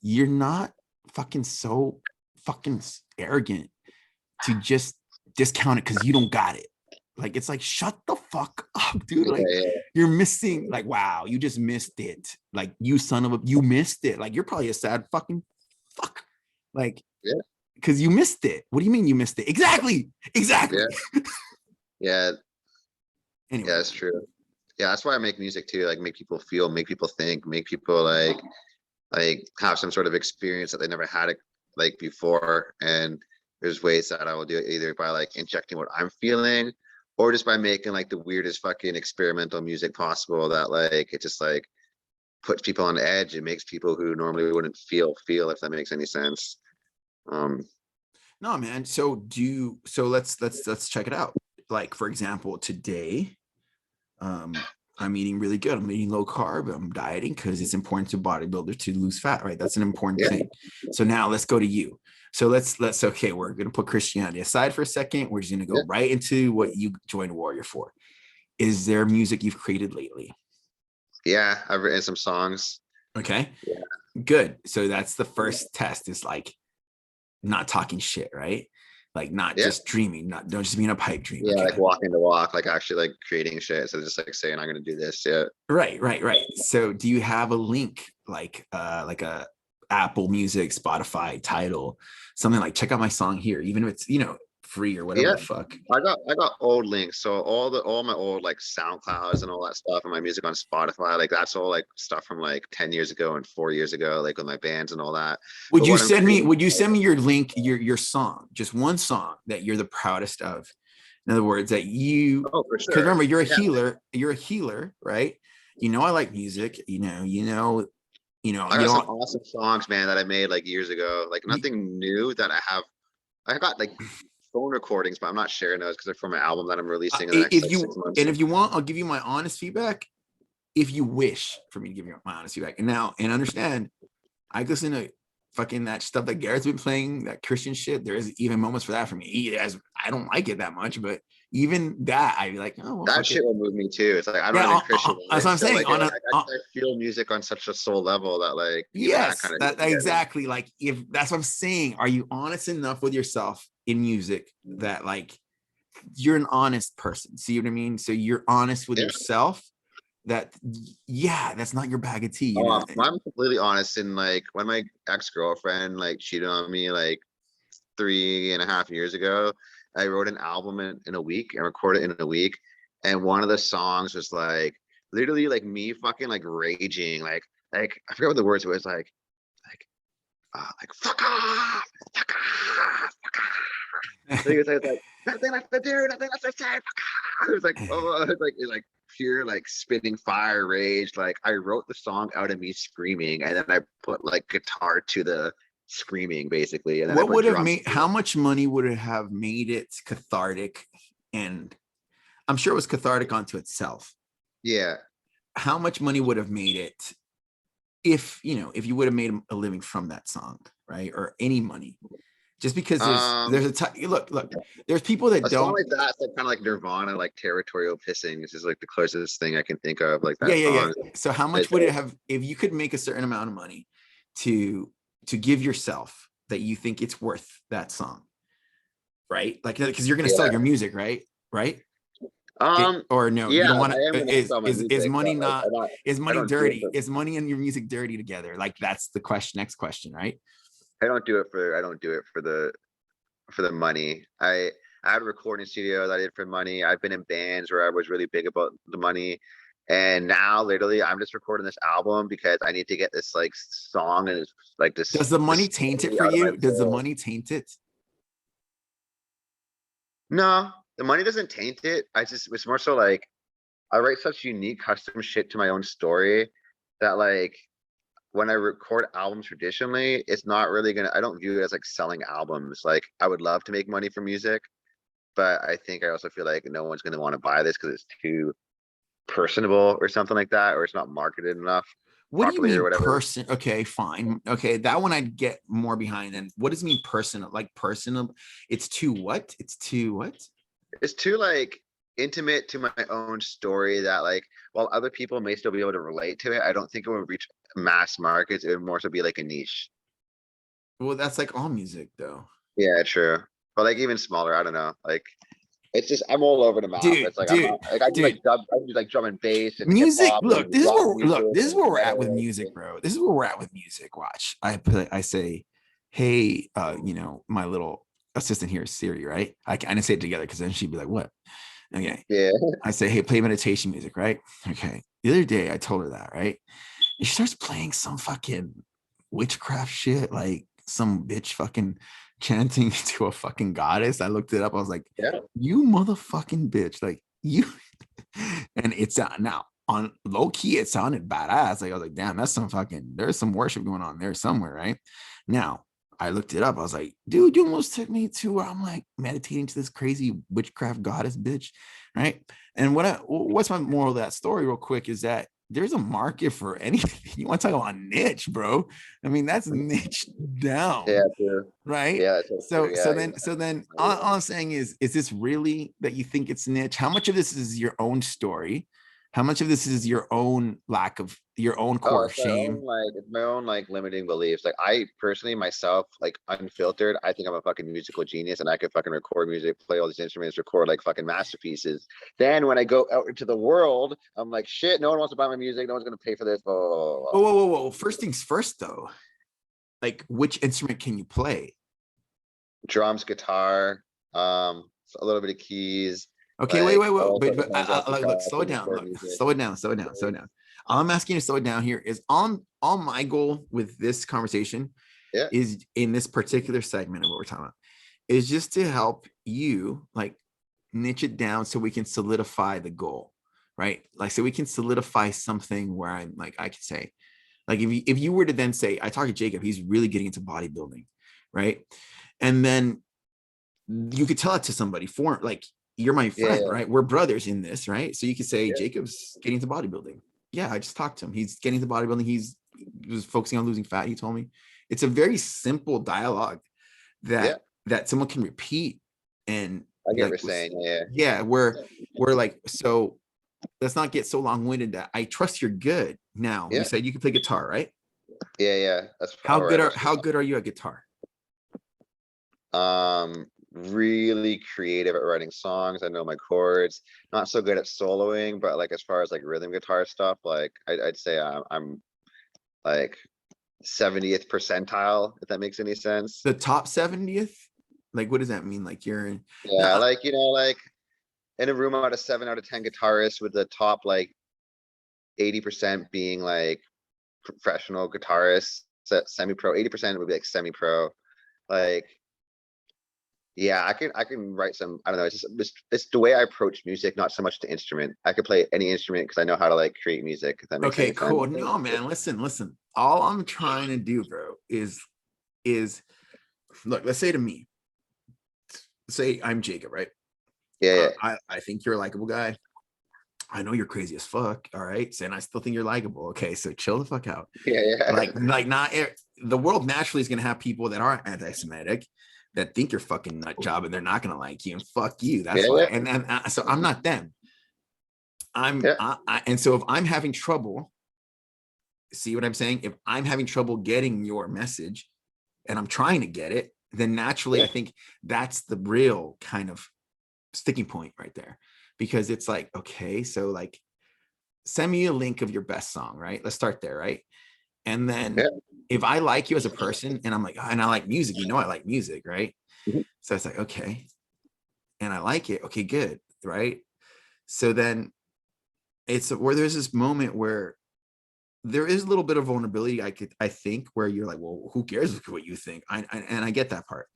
you're not fucking so fucking arrogant to just discount it because you don't got it. Like it's like shut the fuck up, dude. Yeah, Like yeah, you're missing, like wow, you just missed it. Like you son of a, you missed it. Like you're probably a sad fucking fuck. Like yeah, because you missed it. What do you mean you missed it? Exactly. yeah, yeah, Anyway, yeah. It's man. true. Yeah, that's why I make music too. Like make people feel, make people think, make people like have some sort of experience that they never had it like before. And there's ways that I will do it either by like injecting what I'm feeling or just by making like the weirdest fucking experimental music possible that like it just like puts people on edge. It makes people who normally wouldn't feel, if that makes any sense. Um No, man. So let's check it out. Like for example, today, I'm eating really good. I'm eating low carb. I'm dieting because it's important to bodybuilders to lose fat, right? That's an important yeah, thing. So now let's go to you. So let's okay, we're gonna put Christianity aside for a second. We're just gonna yeah, go right into what you joined Warrior for. Is there music you've created lately? yeah. I've written some songs. Okay, Yeah, good. So that's the first test. Is like not talking shit, right? Like not yeah, just dreaming, not don't just being a pipe dream. yeah, like Okay. walking the walk, like actually like creating shit. So just like saying I'm gonna do this. Yeah. Right. So do you have a link like a Apple Music, Spotify, title, something like check out my song here, even if it's free or whatever Yeah. the fuck. I got old links. So all my old like SoundClouds and all that stuff and my music on Spotify, like that's all like stuff from like 10 years ago and 4 years ago, like with my bands and all that. But what I'm Would creating, you send me your link, your song, just one song that you're the proudest of? In other words, that you oh, for because sure. remember Yeah. you're a healer, right? I like music, I got some awesome songs, man, that I made like years ago. Like nothing new that I have. I got like phone recordings, but I'm not sharing those because they're for my album that I'm releasing in the next if like 6 months. and if you want, I'll give you my honest feedback. If you wish for me to give you my honest feedback, and understand, I listen to fucking that stuff that Garrett's been playing, that Christian shit. There is even moments for that for me. I don't like it that much, but even that, I'd be like, oh, well, That shit will move me too. It's like I'm not even Christian. That's what I'm saying. Like, I feel music on such a soul level that like yes, that exactly. Like if that's what I'm saying, are you honest enough with yourself in music that like you're an honest person? See what I mean? So you're honest with yourself. That that's not your bag of tea. I'm completely honest. And like when my ex-girlfriend like cheated on me like 3.5 years ago, I wrote an album in a week and recorded it in a week. And one of the songs was like literally like me fucking like raging, like I forget what the words was, like fuck off, fuck off, fuck off. It was like nothing left to do, nothing left to say. Fuck off. It was like it's like pure like spitting fire rage. Like I wrote the song out of me screaming, and then I put like guitar to the screaming basically. And then what would have made? How much money would it have made it cathartic? And I'm sure it was cathartic onto itself. Yeah. How much money would have made it if you would have made a living from that song, right? Or any money? Just because there's look, there's people that don't like that. It's like kind of like Nirvana, like Territorial Pissing. This is like the closest thing I can think of, like that song. So how much would it have if you could make a certain amount of money to give yourself that you think it's worth that song, right? Like because you're gonna sell your music, right? Or no, you don't want to. Is money not? Is money dirty? Is money and your music dirty together? Like that's the question. Next question, right? I don't do it for the money. I had a recording studio that I did for money. I've been in bands where I was really big about the money. And now literally I'm just recording this album because I need to get this like song and it's like this. Does the money taint it for you? Does the money taint it? No, the money doesn't taint it. It's more so like I write such unique custom shit to my own story that like when I record albums traditionally, it's not really I don't view it as like selling albums. Like I would love to make money from music, but I think I also feel like no one's going to want to buy this because it's too personable or something like that, or it's not marketed enough. What do you mean okay, fine. Okay, that one I'd get more behind. And what does it mean personal? Like personal, it's too what? It's too what? It's too like intimate to my own story that like while other people may still be able to relate to it, I don't think it would reach mass markets. It would more so be like a niche. Well, that's like all music though. Yeah, true. But like even smaller, I don't know. Like it's just I'm all over the map. It's like I do like drum and bass and music. Look, this is where we're at with music, bro. This is where we're at with music. Watch. I say, hey, my little assistant here is Siri, right? I didn't say it together because then she'd be like, what? Okay. Yeah. I say, hey, play meditation music, right? Okay. The other day I told her that, right? And she starts playing some fucking witchcraft shit, like some bitch fucking chanting to a fucking goddess. I looked it up. I was like, you motherfucking bitch. Like you and it's now on low key, it sounded badass. Like I was like, damn, that's some fucking there's some worship going on there somewhere, right? Now I looked it up. I was like, dude, you almost took me to where I'm like meditating to this crazy witchcraft goddess bitch, right? And what's my moral of that story, real quick, is that there's a market for anything. You want to talk about niche, bro? I mean, that's niche down, right? Yeah. So then, all I'm saying is this really that you think it's niche? How much of this is your own story? How much of this is your own lack of your own core shame? It's my own like limiting beliefs. Like I personally myself, like unfiltered, I think I'm a fucking musical genius and I could fucking record music, play all these instruments, record like fucking masterpieces. Then when I go out into the world, I'm like, shit, no one wants to buy my music. No one's gonna pay for this. Whoa. First things first though. Like which instrument can you play? Drums, guitar, a little bit of keys. Okay, wait. But slow it down. All I'm asking you to slow it down here is all my goal with this conversation is in this particular segment of what we're talking about is just to help you like niche it down so we can solidify the goal, right? Like, so we can solidify something where I'm like, I can say, like, if you were to then say, I talked to Jacob, he's really getting into bodybuilding, right? And then you could tell it to somebody for like, you're my Yeah, friend, right? We're brothers in this, right? So you could say, yeah, Jacob's getting into bodybuilding. Yeah, I just talked to him. He's getting into bodybuilding. He was focusing on losing fat. He told me it's a very simple dialogue yeah. that someone can repeat and I get what like, you're saying. Yeah, yeah, we're like, so let's not get so long-winded that I trust you're good. Now, you yeah, said you can play guitar, right? yeah, yeah. That's all right. Most of How good are you at guitar? really creative at writing songs. I know my chords. Not so good at soloing, but like as far as like rhythm guitar stuff, like I'd say I'm like 70th percentile, if that makes any sense. The top 70th? Like, what does that mean? Like, you're in, no, Yeah, like like in a room out of 7 out of 10 guitarists, with the top like 80% being like professional guitarists, semi-pro. 80% would be like semi-pro. Like, yeah, I can write some. I don't know. It's the way I approach music, not so much the instrument. I could play any instrument because I know how to like create music. If that makes okay, any sense. cool. No, man, listen. All I'm trying to do, bro, is look, let's say to me, say I'm Jacob, right? Yeah, yeah, I think you're a likable guy. I know you're crazy as fuck. All right. And I still think you're likable. Okay. So chill the fuck out. yeah, yeah. Like not the world naturally is going to have people that are anti-Semitic that think you're fucking nut job and they're not going to like you and fuck you. That's Yeah, why. yeah, And so I'm not them. yeah, And so if I'm having trouble, see what I'm saying? If I'm having trouble getting your message and I'm trying to get it, then naturally yeah, I think that's the real kind of sticking point right there. Because it's like, okay, so like send me a link of your best song, right? Let's start there, right? And then yeah. if I like you as a person and I'm like, oh, and I like music, I like music, right? Mhm. So it's like, okay, and I like it. Okay, good, right? So then it's where there's this moment where there is a little bit of vulnerability. I think where you're like, well, who cares what you think? And I get that part.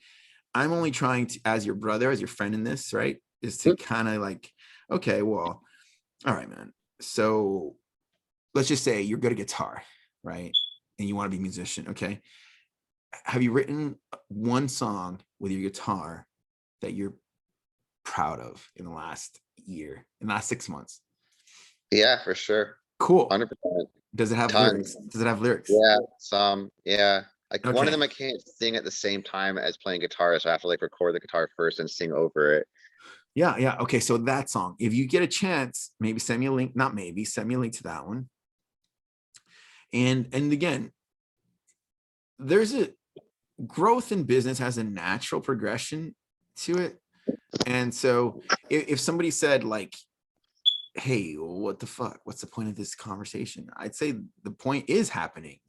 I'm only trying to, as your brother, as your friend in this, right, is to kind of like, okay, well, all right, man. So let's just say you're good at guitar, right? And you want to be a musician, okay? Have you written one song with your guitar that you're proud of in the last year, in the last 6 months? Yeah, for sure. Cool. 100%. Does it have lyrics? Tons. Does it have lyrics? Yeah, some. Yeah. Like one of Okay. them I can't sing at the same time as playing guitar, so I have to like record the guitar first and sing over it. Yeah, yeah. Okay, so that song, if you get a chance, maybe send me a link, not maybe, send me a link to that one. And again, there's a growth in business has a natural progression to it. And so if somebody said like, hey, what the fuck? What's the point of this conversation? I'd say the point is happening.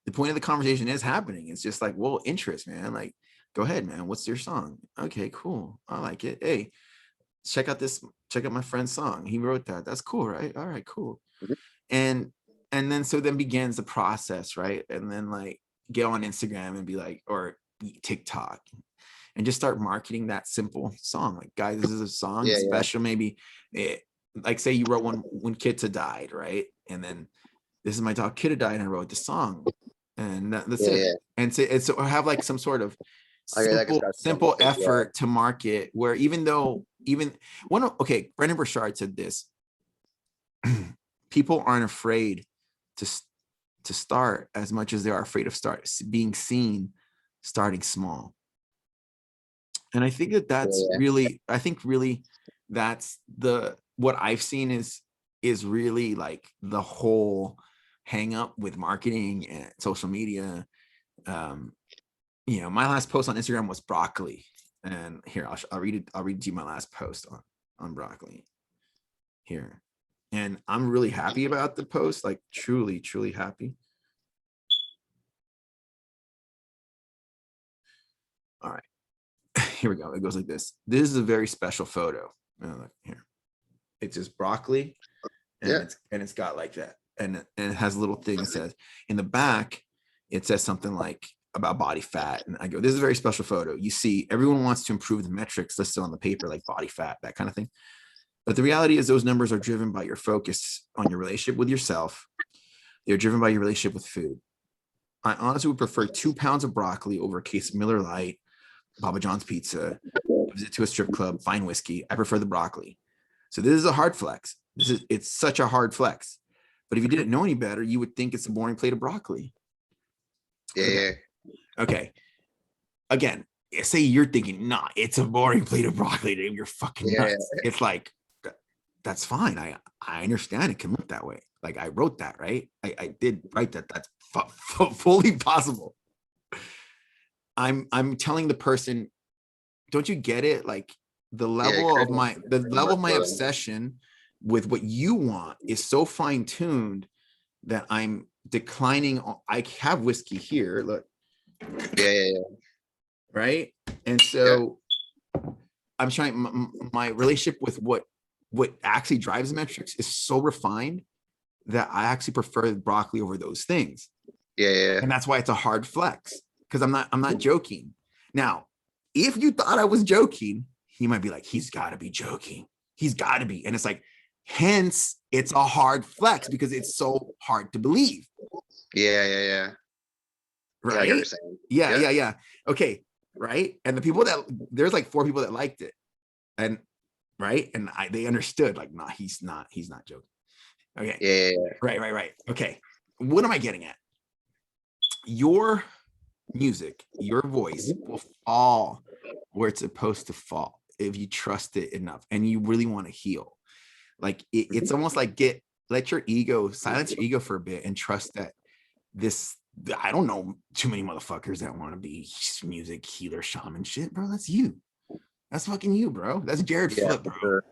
The point of the conversation is happening. It's just like, well, interest, man. Like, go ahead, man. What's your song? Okay, cool. I like it. Hey, check out my friend's song. He wrote that. That's cool, right? All right, cool. Mhm. And then so then begins the process, right? And then like get on Instagram and be like, or TikTok and just start marketing that simple song. Like, guys, this is a song, Yeah, it's yeah, special. Maybe like say you wrote one when kids had died, right? And then this is my dog kid had died and I wrote the song. And that's yeah, it. yeah. And so it's or have like some sort of Okay, that gets got simple specific. Yeah, effort to market where even one okay, Brendan Burchard said this. People aren't afraid to start as much as they are afraid of being seen starting small. And I think that's yeah, really, I think really that's what I've seen is really like the whole hang up with marketing and social media. um my last post on Instagram was broccoli, and here I'll read it. I'll read to you my last post on broccoli here. And I'm really happy about the post, like truly happy. All right, here we go. It goes like this. This is a very special photo. Here, it's just broccoli, yeah, and it's got like that, and it has a little thing that says in the back, it says something like about body fat. And I go, this is a very special photo. You see, everyone wants to improve the metrics listed on the paper, like body fat, that kind of thing. But the reality is those numbers are driven by your focus on your relationship with yourself. They're driven by your relationship with food. I honestly would prefer 2 pounds of broccoli over a case of Miller Lite, Baba John's pizza, visit to a strip club, fine whiskey. I prefer the broccoli. So this is a hard flex. It's such a hard flex. But if you didn't know any better, you would think it's a boring plate of broccoli. Yeah, Okay. yeah. Okay. Again, say you're thinking, nah, it's a boring plate of broccoli, Dave. You're fucking nuts. Yeah. It's like, that's fine. I understand it can look that way. Like I wrote that, right? I did write that. That's fully possible. I'm telling the person, don't you get it? Like the level of my obsession with what you want is so fine tuned that I'm declining. I have whiskey here. Look. Yeah. Right. And so I'm trying my relationship with what actually drives metrics is so refined that I actually prefer broccoli over those things. Yeah. And that's why it's a hard flex, because I'm not joking. Now, if you thought I was joking, he might be like, he's got to be joking. He's got to be. And it's like, hence, it's a hard flex because it's so hard to believe. Yeah. Right. Yeah. Okay. Right. And the people there's like 4 people that liked it. And right. And they understood, like, nah, he's not joking. Okay. Yeah. Right. Okay. What am I getting at? Your music, your voice will fall where it's supposed to fall if you trust it enough and you really want to heal. Like it's almost like let your ego, silence your ego for a bit and trust that I don't know too many motherfuckers that want to be music healer shaman shit, bro. That's you. That's fucking you, bro. That's Jarod Foot, bro. Sure.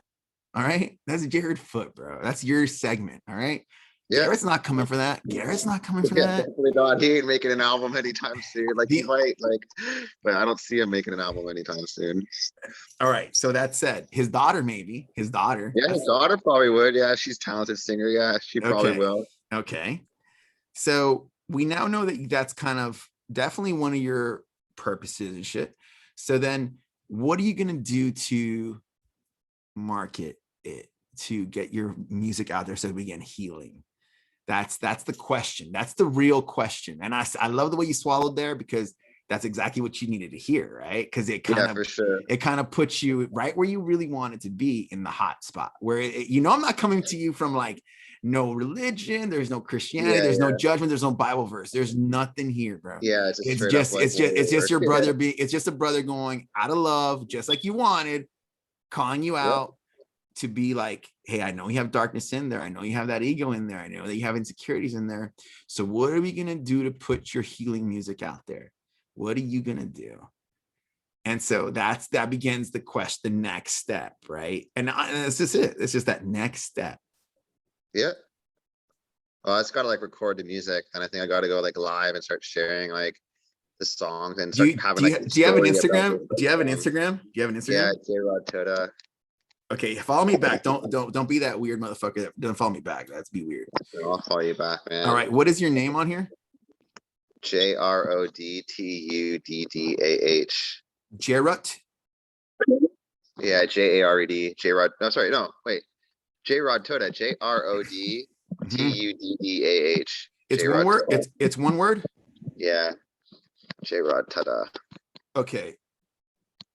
All right. That's Jarod Foot, bro. That's your segment. All right. Yeah. Garrett's not coming for that. Garrett's not coming for that. Definitely not. He ain't making an album anytime soon. Like he might, but I don't see him making an album anytime soon. All right. So that said, his daughter, maybe. His daughter. Yeah, his daughter probably would. Yeah, she's a talented singer. Yeah, she probably will. Okay. So we now know that that's kind of definitely one of your purposes and shit. So then what are you going to do to market it, to get your music out there so we begin healing? That's the question. That's the real question. And I love the way you swallowed there, because that's exactly what you needed to hear, right? Because it kind of, for sure, it kind of puts you right where you really want it to be, in the hot spot where I'm not coming to you from like no religion, there's no Christianity, there's no judgment, there's no Bible verse, there's nothing here, bro. Yeah, it's just your brother being, it's just a brother going out of love, just like you wanted, calling you out. To be like, hey, I know you have darkness in there. I know you have that ego in there. I know that you have insecurities in there. So what are we going to do to put your healing music out there? What are you going to do? And so that begins the question, the next step, right? And that's just it. It's just that next step. Yeah. Well, I just got to like record the music. And I think I got to go like live and start sharing like the songs and start having like. Do you have an Instagram? Do you have an Instagram? Yeah, Jarod Foot. Okay, follow me back. Don't be that weird motherfucker that doesn't follow me back. That's be weird. I'll follow you back, man. All right, what is your name on here? JRODTUDDAH. Jarod? Yeah, JARED. Jarod. No, sorry, no, wait. Jarod Foot. JRODTUDDAH. It's one word. It's one word. Yeah, Jarod Foot. Okay,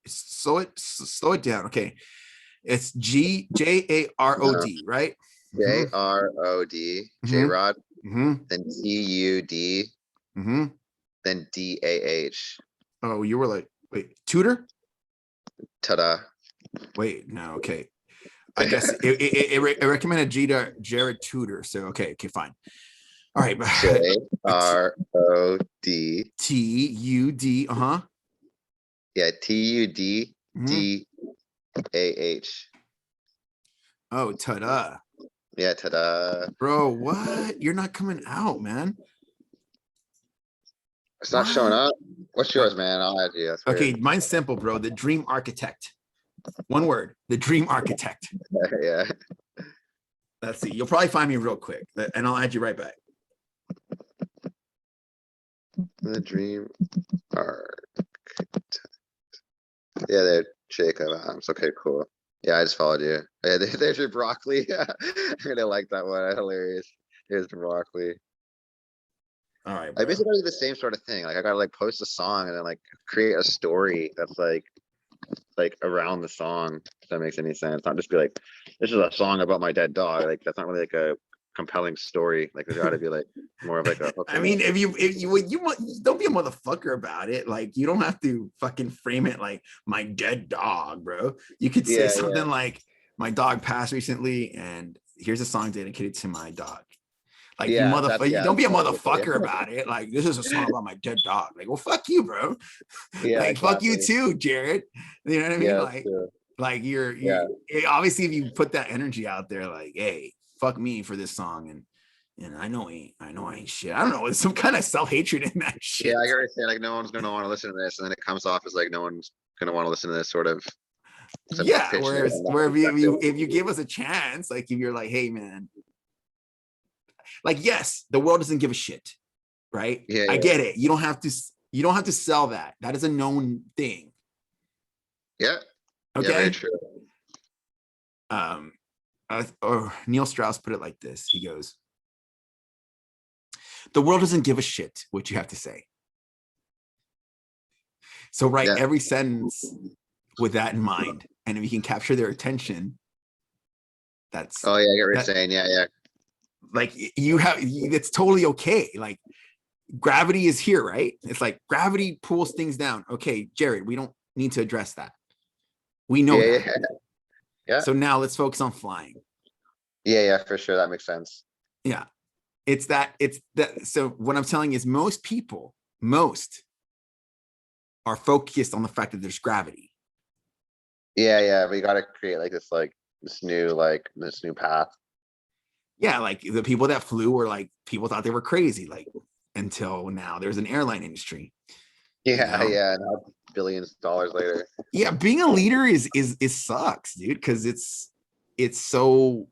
slow it down. Okay. It's JAROD, right? JROD, Jarod, then TUD, then DAH. Oh, you were like, wait, tutor? Ta-da. Wait, no, okay. I guess it recommended Jarod Tutor. So okay, fine. All right. JROD TUD. Yeah, TUDDAH. Oh, ta-da. Yeah, ta-da. Bro, what? You're not coming out, man. It's not showing up. What's yours, man? I'll add you. Okay, mine's simple, bro. The Dream Architect. One word. The Dream Architect. Yeah. Let's see. You'll probably find me real quick, and I'll add you right back. The Dream Architect. Yeah, there, Jacob Adams. Okay, cool. Yeah, I just followed you. Yeah, there's your broccoli. I'm gonna like that one. Hilarious. Here's the broccoli. All right, I bro. basically do the same sort of thing. Like I gotta like post a song and then like create a story that's like around the song. If that makes any sense. Not just be like, this is a song about my dead dog. Like that's not really like a compelling story. Like there's gotta be like more of like a hook I in it. mean, don't be a motherfucker about it. Like, you don't have to fucking frame it like my dead dog, bro. You could say Yeah, yeah, something like, my dog passed recently, and here's a song dedicated to my dog. Like, you yeah. That's motherfucker, you yeah. don't That's be a what I would say. motherfucker about it. Like, this is a song about my dead dog. Like, well, fuck you, bro. Yeah, Like, fuck you exactly. too, Jared. You know what I mean? Yeah, that's true. Like Yeah, obviously, if you put that energy out there, like, hey, fuck me for this song, and I know I ain't shit. I don't know. There's some kind of self-hatred in that yeah. shit. I gotta say like no one's gonna want to listen to this, and then it comes off as like no one's gonna want to listen to this sort of Yeah. pitch Whereas, from that where perspective. if you give us a chance, like if you're like, hey man, like, yes, the world doesn't give a shit, right? Yeah, I yeah, get it. You don't have to sell that. That is a known thing. yeah, yeah. Very Okay. true. Um, or Neil Strauss put it like this. He goes, the world doesn't give a shit what you have to say. So write Yeah. every sentence with that in mind. And if you can capture their attention, that's Oh yeah, I get what you're that, saying. Yeah, yeah. like, it's totally okay. Like, gravity is here, right? It's like gravity pulls things down. Okay, Jared, we don't need to address that. We know Yeah, that. yeah, yeah, So now let's focus on flying. yeah, yeah, for sure. That makes sense. Yeah. It's that. So what I'm telling you is most are focused on the fact that there's gravity. Yeah, yeah. We gotta create like this new path. Yeah, like the people that flew were like, people thought they were crazy, like, until now there's an airline industry, you Yeah, know? yeah. Now billions of dollars later. Yeah, being a leader is sucks, dude, because it's so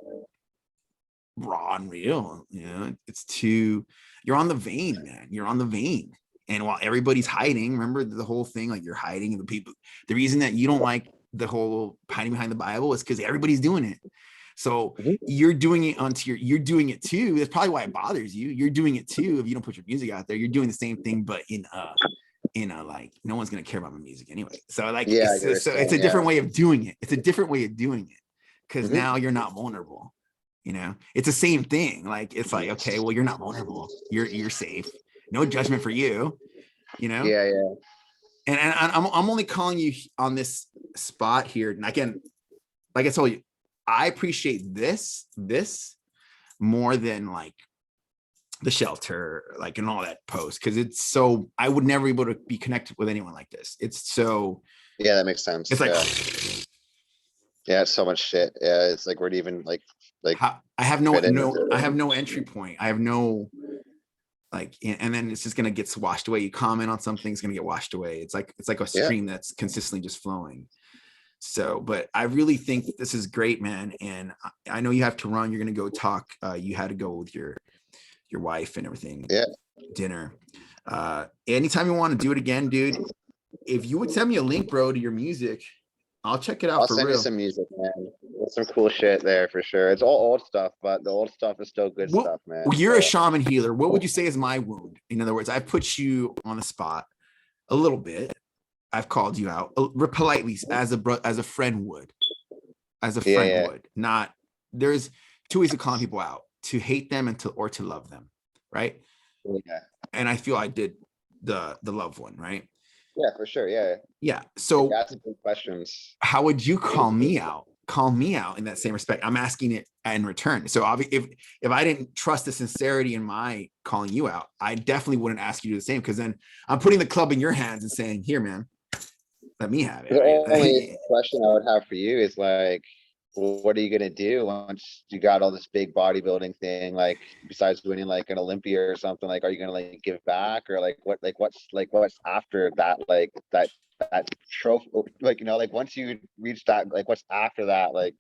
raw and real, you know. It's too, you're on the vein, man. You're on the vein. And while everybody's hiding, remember the whole thing, like, you're hiding the people. The reason that you don't like the whole hiding behind the Bible is because everybody's doing it. So Mhm. you're doing it you're doing it too. That's probably why it bothers you. You're doing it too. If you don't put your music out there, you're doing the same thing, but in a like, no one's gonna care about my music anyway. So like, Yeah, I get what you're so it's a saying. Yeah. different way of doing it. It's a different way of doing it, because Mhm. now you're not vulnerable. You know, it's the same thing. Like, it's like, okay, well, you're not vulnerable. You're safe. No judgment for you. You know, Yeah, yeah. and I'm only calling you on this spot here. And again, like I told you, I appreciate this more than like the shelter, like, and all that post, because it's so, I would never be able to be connected with anyone like this. It's so, Yeah, that makes sense. it's like, Yeah. Yeah, it's so much shit. Yeah, it's like we're even like I have no fit in. I have no entry point. I have no, like, and then it's just gonna get washed away. You comment on something, it's gonna get washed away. It's like a Yeah. stream that's consistently just flowing. So, but I really think this is great, man. And I know you have to run. You're gonna go talk. You had to go with your wife and everything. Yeah. Dinner. Anytime you want to do it again, dude. If you would send me a link, bro, to your music, I'll check it out I'll for send you real. some music, man. There's some cool shit there for sure. It's all old stuff, but the old stuff is still good Well, stuff, man. you're a So, shaman healer. What would you say is my wound? In other words, I put you on the spot a little bit. I've called you out politely, as a friend would, yeah, yeah, not, there's two ways of calling people out: to hate them and to love them, right? yeah, And I feel I did the love one, right? yeah, for sure. Yeah, Yeah. you So got some good questions. how would you call me out? Call me out in that same respect. I'm asking it in return. So if I didn't trust the sincerity in my calling you out, I definitely wouldn't ask you to do the same, because then I'm putting the club in your hands and saying, here, man, let me have it, The only right? question I would have for you is like, what are you gonna do once you got all this big bodybuilding thing? Like, besides winning like an Olympia or something, like, are you gonna like give back, or what's after that? Like that trophy, like, like once you reach that, like what's after that, like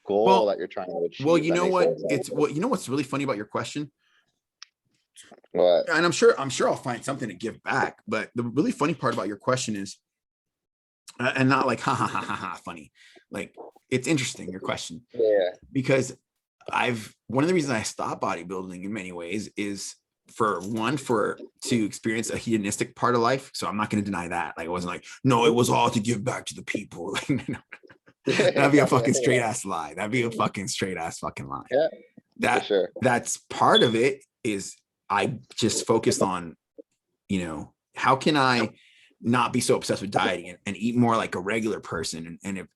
goal well, that you're trying to well, achieve? you That know makes what? sense. You know what's really funny about your question? What? And I'm sure I'll find something to give back. But the really funny part about your question is, and not like ha ha ha ha ha funny. Like, it's interesting, your question, Yeah. because one of the reasons I stopped bodybuilding in many ways is to experience a hedonistic part of life. So I'm not going to deny that. Like, it wasn't like, no, it was all to give back to the people. Like, no, that'd be a fucking straight ass lie. That'd be a fucking straight ass fucking lie. Yeah, for sure. That's part of it. Is I just focused on, how can I not be so obsessed with dieting and eat more like a regular person? And if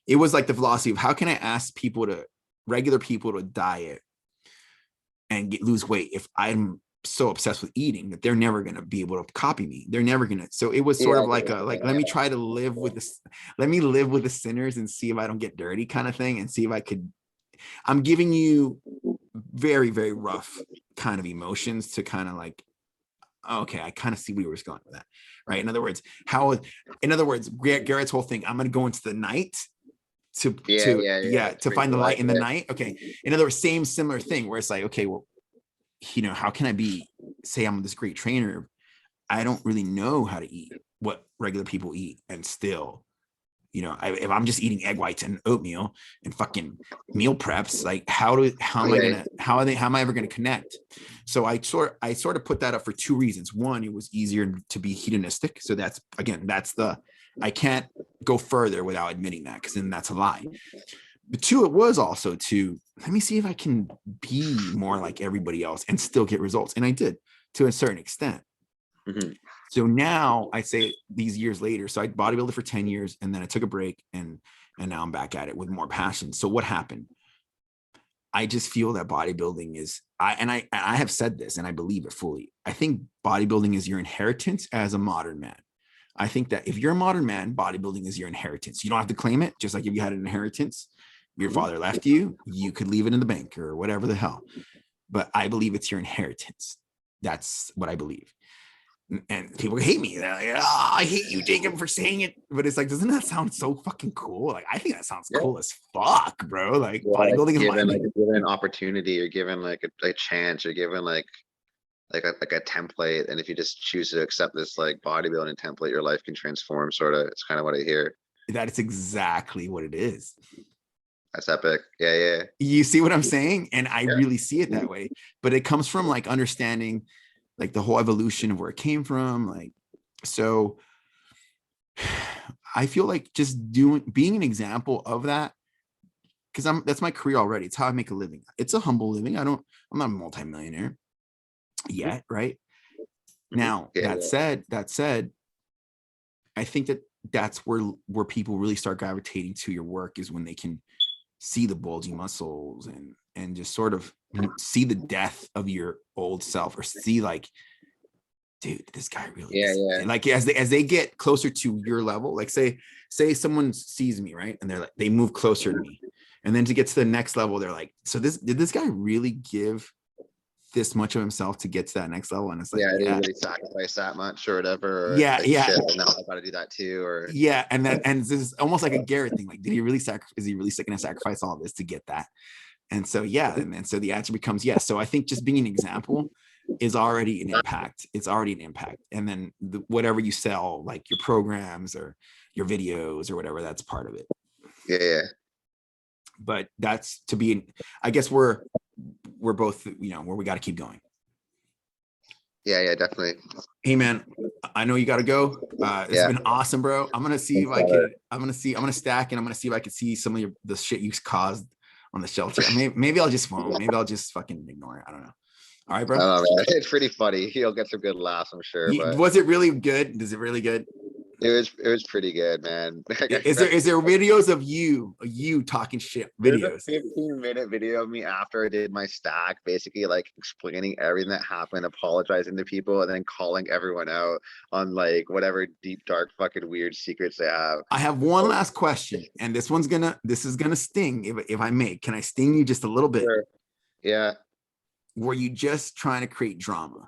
it was like the philosophy of how can I ask regular people to diet and lose weight if I'm so obsessed with eating that they're never going to be able to copy me. They're never going to. So it was sort of like let me try to live with this. Let me live with the sinners and see if I don't get dirty kind of thing, and see if I could. I'm giving you very, very rough kind of emotions to kind of like, okay, I kind of see where you were going with that, right? In other words, Garrett's whole thing, I'm going to go into the night to find the light in the night. Okay. In other words, similar thing where it's like, okay, well, how can I say I'm this great trainer? I don't really know how to eat what regular people eat, and still, if I'm just eating egg whites and oatmeal and fucking meal preps, like how am I ever gonna connect? So I sort of put that up for two reasons. One, it was easier to be hedonistic. So that's I can't go further without admitting that, because then that's a lie. But two, it was also to let me see if I can be more like everybody else and still get results. And I did, to a certain extent. Mm-hmm. So now I say, these years later, so I bodybuilded for 10 years and then I took a break, and now I'm back at it with more passion. So what happened? I just feel that bodybuilding is, I have said this and I believe it fully. I think bodybuilding is your inheritance as a modern man. I think that if you're a modern man, bodybuilding is your inheritance. You don't have to claim it. Just like if you had an inheritance, your father left you, you could leave it in the bank or whatever the hell. But I believe it's your inheritance. That's what I believe. And people hate me. They're like, oh, I hate you, Jacob, for saying it. But it's like, doesn't that sound so fucking cool? Like, I think that sounds cool as fuck, bro. Like, bodybuilding is given an opportunity, or given like a chance, or given like a template. And if you just choose to accept this like bodybuilding template, your life can transform, sort of. It's kind of what I hear. That is exactly what it is. That's epic. Yeah. You see what I'm saying? And I really see it that way. But it comes from like understanding like the whole evolution of where it came from. Like, so I feel like just being an example of that, because that's my career already. It's how I make a living. It's a humble living. I'm not a multimillionaire yet, right? Now, that said, I think that's where people really start gravitating to your work, is when they can see the bulging muscles and just sort of see the death of your old self, or see like, dude, this guy really is. Like, as they get closer to your level, like say someone sees me, right, and they move closer to me, and then to get to the next level, they're like, so did this guy really give this much of himself to get to that next level? And it's like, did he really sacrifice that much or whatever? Or yeah. Shit, now I gotta do that too. Or and this is almost like a Garrett thing. Like, did he really is he really going to sacrifice all of this to get that? And so, and so the answer becomes yes. So I think just being an example is already an impact. It's already an impact. And then whatever you sell, like your programs or your videos or whatever, that's part of it. Yeah. But that's I guess we're both, where we got to keep going. Yeah, definitely. Hey man, I know you got to go. It's been awesome, bro. I'm gonna see if I can. I'm gonna stack, and I'm gonna see if I can see some of the shit you caused on the shelter. Maybe I'll just phone. Maybe I'll just fucking ignore it. I don't know. All right, bro. Oh man, it's pretty funny. He'll get some good laughs, I'm sure. But was it really good? Is it really good? It was pretty good, man. Is there videos of you talking shit? Videos. There's a 15-minute video of me after I did my stack, basically like explaining everything that happened, apologizing to people, and then calling everyone out on like whatever deep, dark, fucking weird secrets they have. I have one last question, and this is gonna sting if I may. Can I sting you just a little bit? Sure. Yeah. Were you just trying to create drama?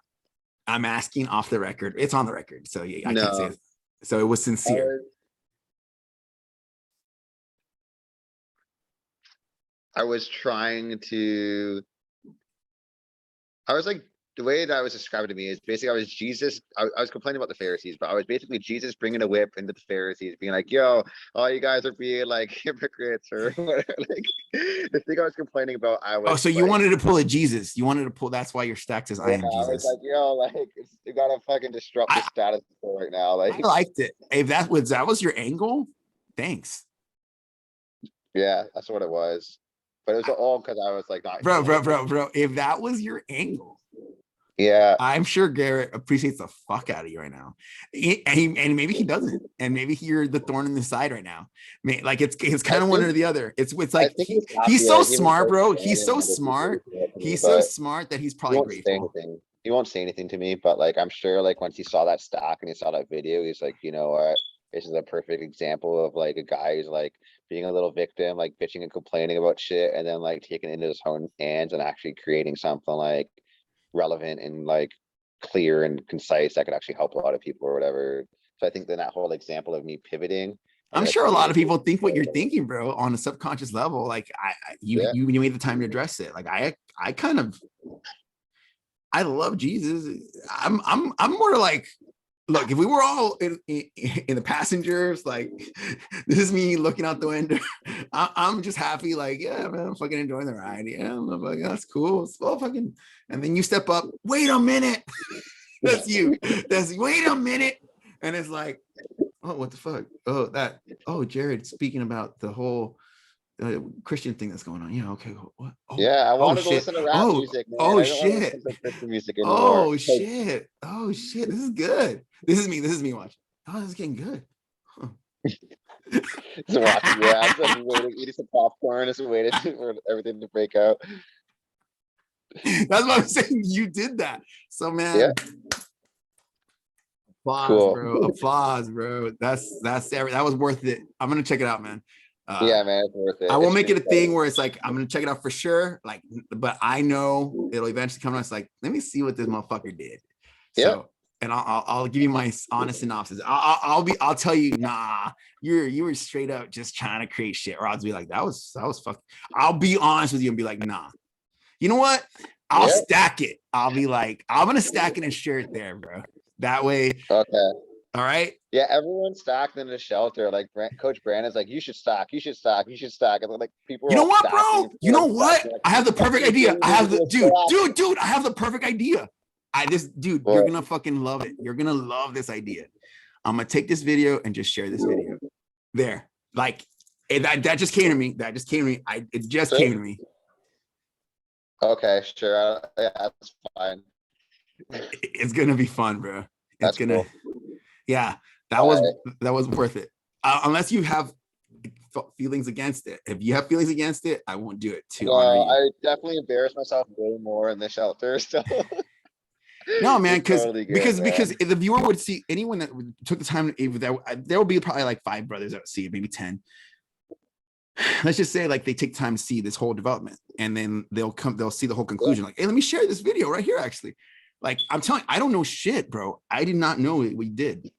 I'm asking off the record. It's on the record, so I can't say it. So it was sincere. I was trying to. I was like the way that was described to me is basically I was Jesus. I was complaining about the Pharisees, but I was basically Jesus bringing a whip into the Pharisees, being like, "Yo, all you guys are being like hypocrites or whatever." Like the thing I was complaining about, I Oh, was so you like, wanted to pull a Jesus. You wanted to pull. That's why your stack says I yeah, am I was Jesus. like, "Yo, like you gotta fucking disrupt the I, status quo right now." I Like, liked it. If that was your angle, thanks. yeah, that's what it was. But it was all because I was like not Bro, feeling bro, it. bro, bro. If that was your angle, Yeah, I'm sure Garrett appreciates the fuck out of you right now. And maybe he doesn't. And maybe you're the thorn in the side right now. Like it's I kind of one think or the other. It's I like think he's he's happy. so Like even smart, Coach bro. He's Brandon so and other people smart. reaching out to me, He's so but smart that he's he probably won't say grateful. anything. He won't say anything to me, but like I'm sure like once he saw that stock and he saw that video, he's like, you know what? This is a perfect example of like a guy who's like being a little victim, like bitching and complaining about shit, and then like taking it into his own hands and actually creating something like relevant and like clear and concise that could actually help a lot of people or whatever. So I think then that whole example of me pivoting and I'm like sure a lot of people communicating. think what you're thinking, bro, on a subconscious level. Like you, Yeah, you made the time to address it. Like I kind of, I love Jesus. I'm more like, look, if we were all in the passengers, like this is me looking out the window. I'm just happy, like, yeah, man, I'm fucking enjoying the ride. Yeah, I'm like, that's cool. It's all fucking, and then you step up, wait a minute. That's you. That's wait a minute. And it's like, oh, what the fuck? Oh, Jared speaking about the whole Christian thing that's going on. Yeah, okay. What? yeah. I Oh wanted to shit. listen to rap Oh, music, man. oh I don't want to shit. listen to Christian music anymore. Oh Like, shit. Oh shit. This is good. This is me. This is me watching. Oh, this is getting good. Huh. just watching, yeah, I'm just waiting, eating some popcorn, just waiting for everything to break out. That's what I'm saying. You did that. So Yeah, man, applause, cool. bro. Applause, bro. That was worth it. I'm gonna check it out, man. Yeah, man, it's worth I it. won't It's make it a street thing credit. where it's like I'm gonna check it out for sure. Like, but I know it'll eventually come out. It's like, let me see what this motherfucker did. Yep. So, and I'll give you my honest synopsis. I'll tell you, nah, you were straight up just trying to create shit, or I'll be like, that was fucking. I'll be honest with you and be like, nah. You know what? I'll Yeah. stack it. I'll be like, I'm gonna stack it and share it there, bro. That way, Okay. all right. Yeah, everyone's stacked in the shelter. Like Coach Brandon's like, you should stack, you should stack, you should stack. And then like people are You know all what, stacking bro? and You people are know like what? stacking. Like, I have the perfect fucking idea. I have the invisible stack. dude. I have the perfect idea. Dude, you're But gonna fucking love it. You're gonna love this idea. I'm gonna take this video and just share this video. There, like that just came to me. That just came to me. It just came to me. okay, sure. Yeah, that's fine. It's gonna be fun, bro. It's That's gonna, cool. yeah. That All was right. that was worth it. Unless you have feelings against it. If you have feelings against it, I won't do it to honor No, you. I definitely embarrassed myself way more in the shelter, so No, man, it's totally good, because man. if the viewer would see anyone that took the time, if there will be probably like 5 brothers that would see it, maybe 10. Let's just say like they take time to see this whole development, and then they'll see the whole Yeah, conclusion. Like, hey, let me share this video right here. Actually, like I'm telling you, I don't know shit, bro. I did not know what we did.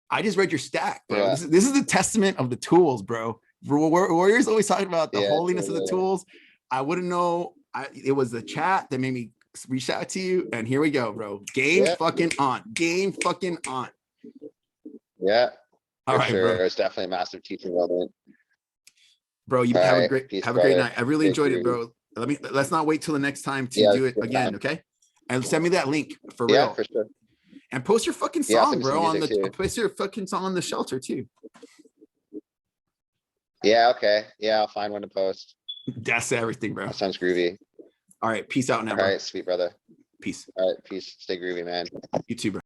I just read your stack, bro. yeah, This is the testament of the tools, bro. Warriors always talking about the yeah, holiness of the totally. tools. I wouldn't know. It was the chat that made me reach out to you, and here we go, bro. Game Yeah, fucking on. Game fucking on. yeah, All for right, bro. sure. It's definitely a massive teaching moment. Bro, you All have a right, great peace, have a great brother. night. I really Stay enjoyed it, groovy. bro. Let's not wait till the next time to Yeah, do it good again, time. okay? And send me that link for Yeah, real. for sure. And post your fucking Yeah, I'll song, send me some bro, on music the too. post your fucking song on the shelter too. Yeah, okay. Yeah, I'll find one to post. That's everything, bro. That sounds groovy. All right, peace out now, All bro. right, sweet brother. Peace. All right, peace. Stay groovy, man. You too, bro.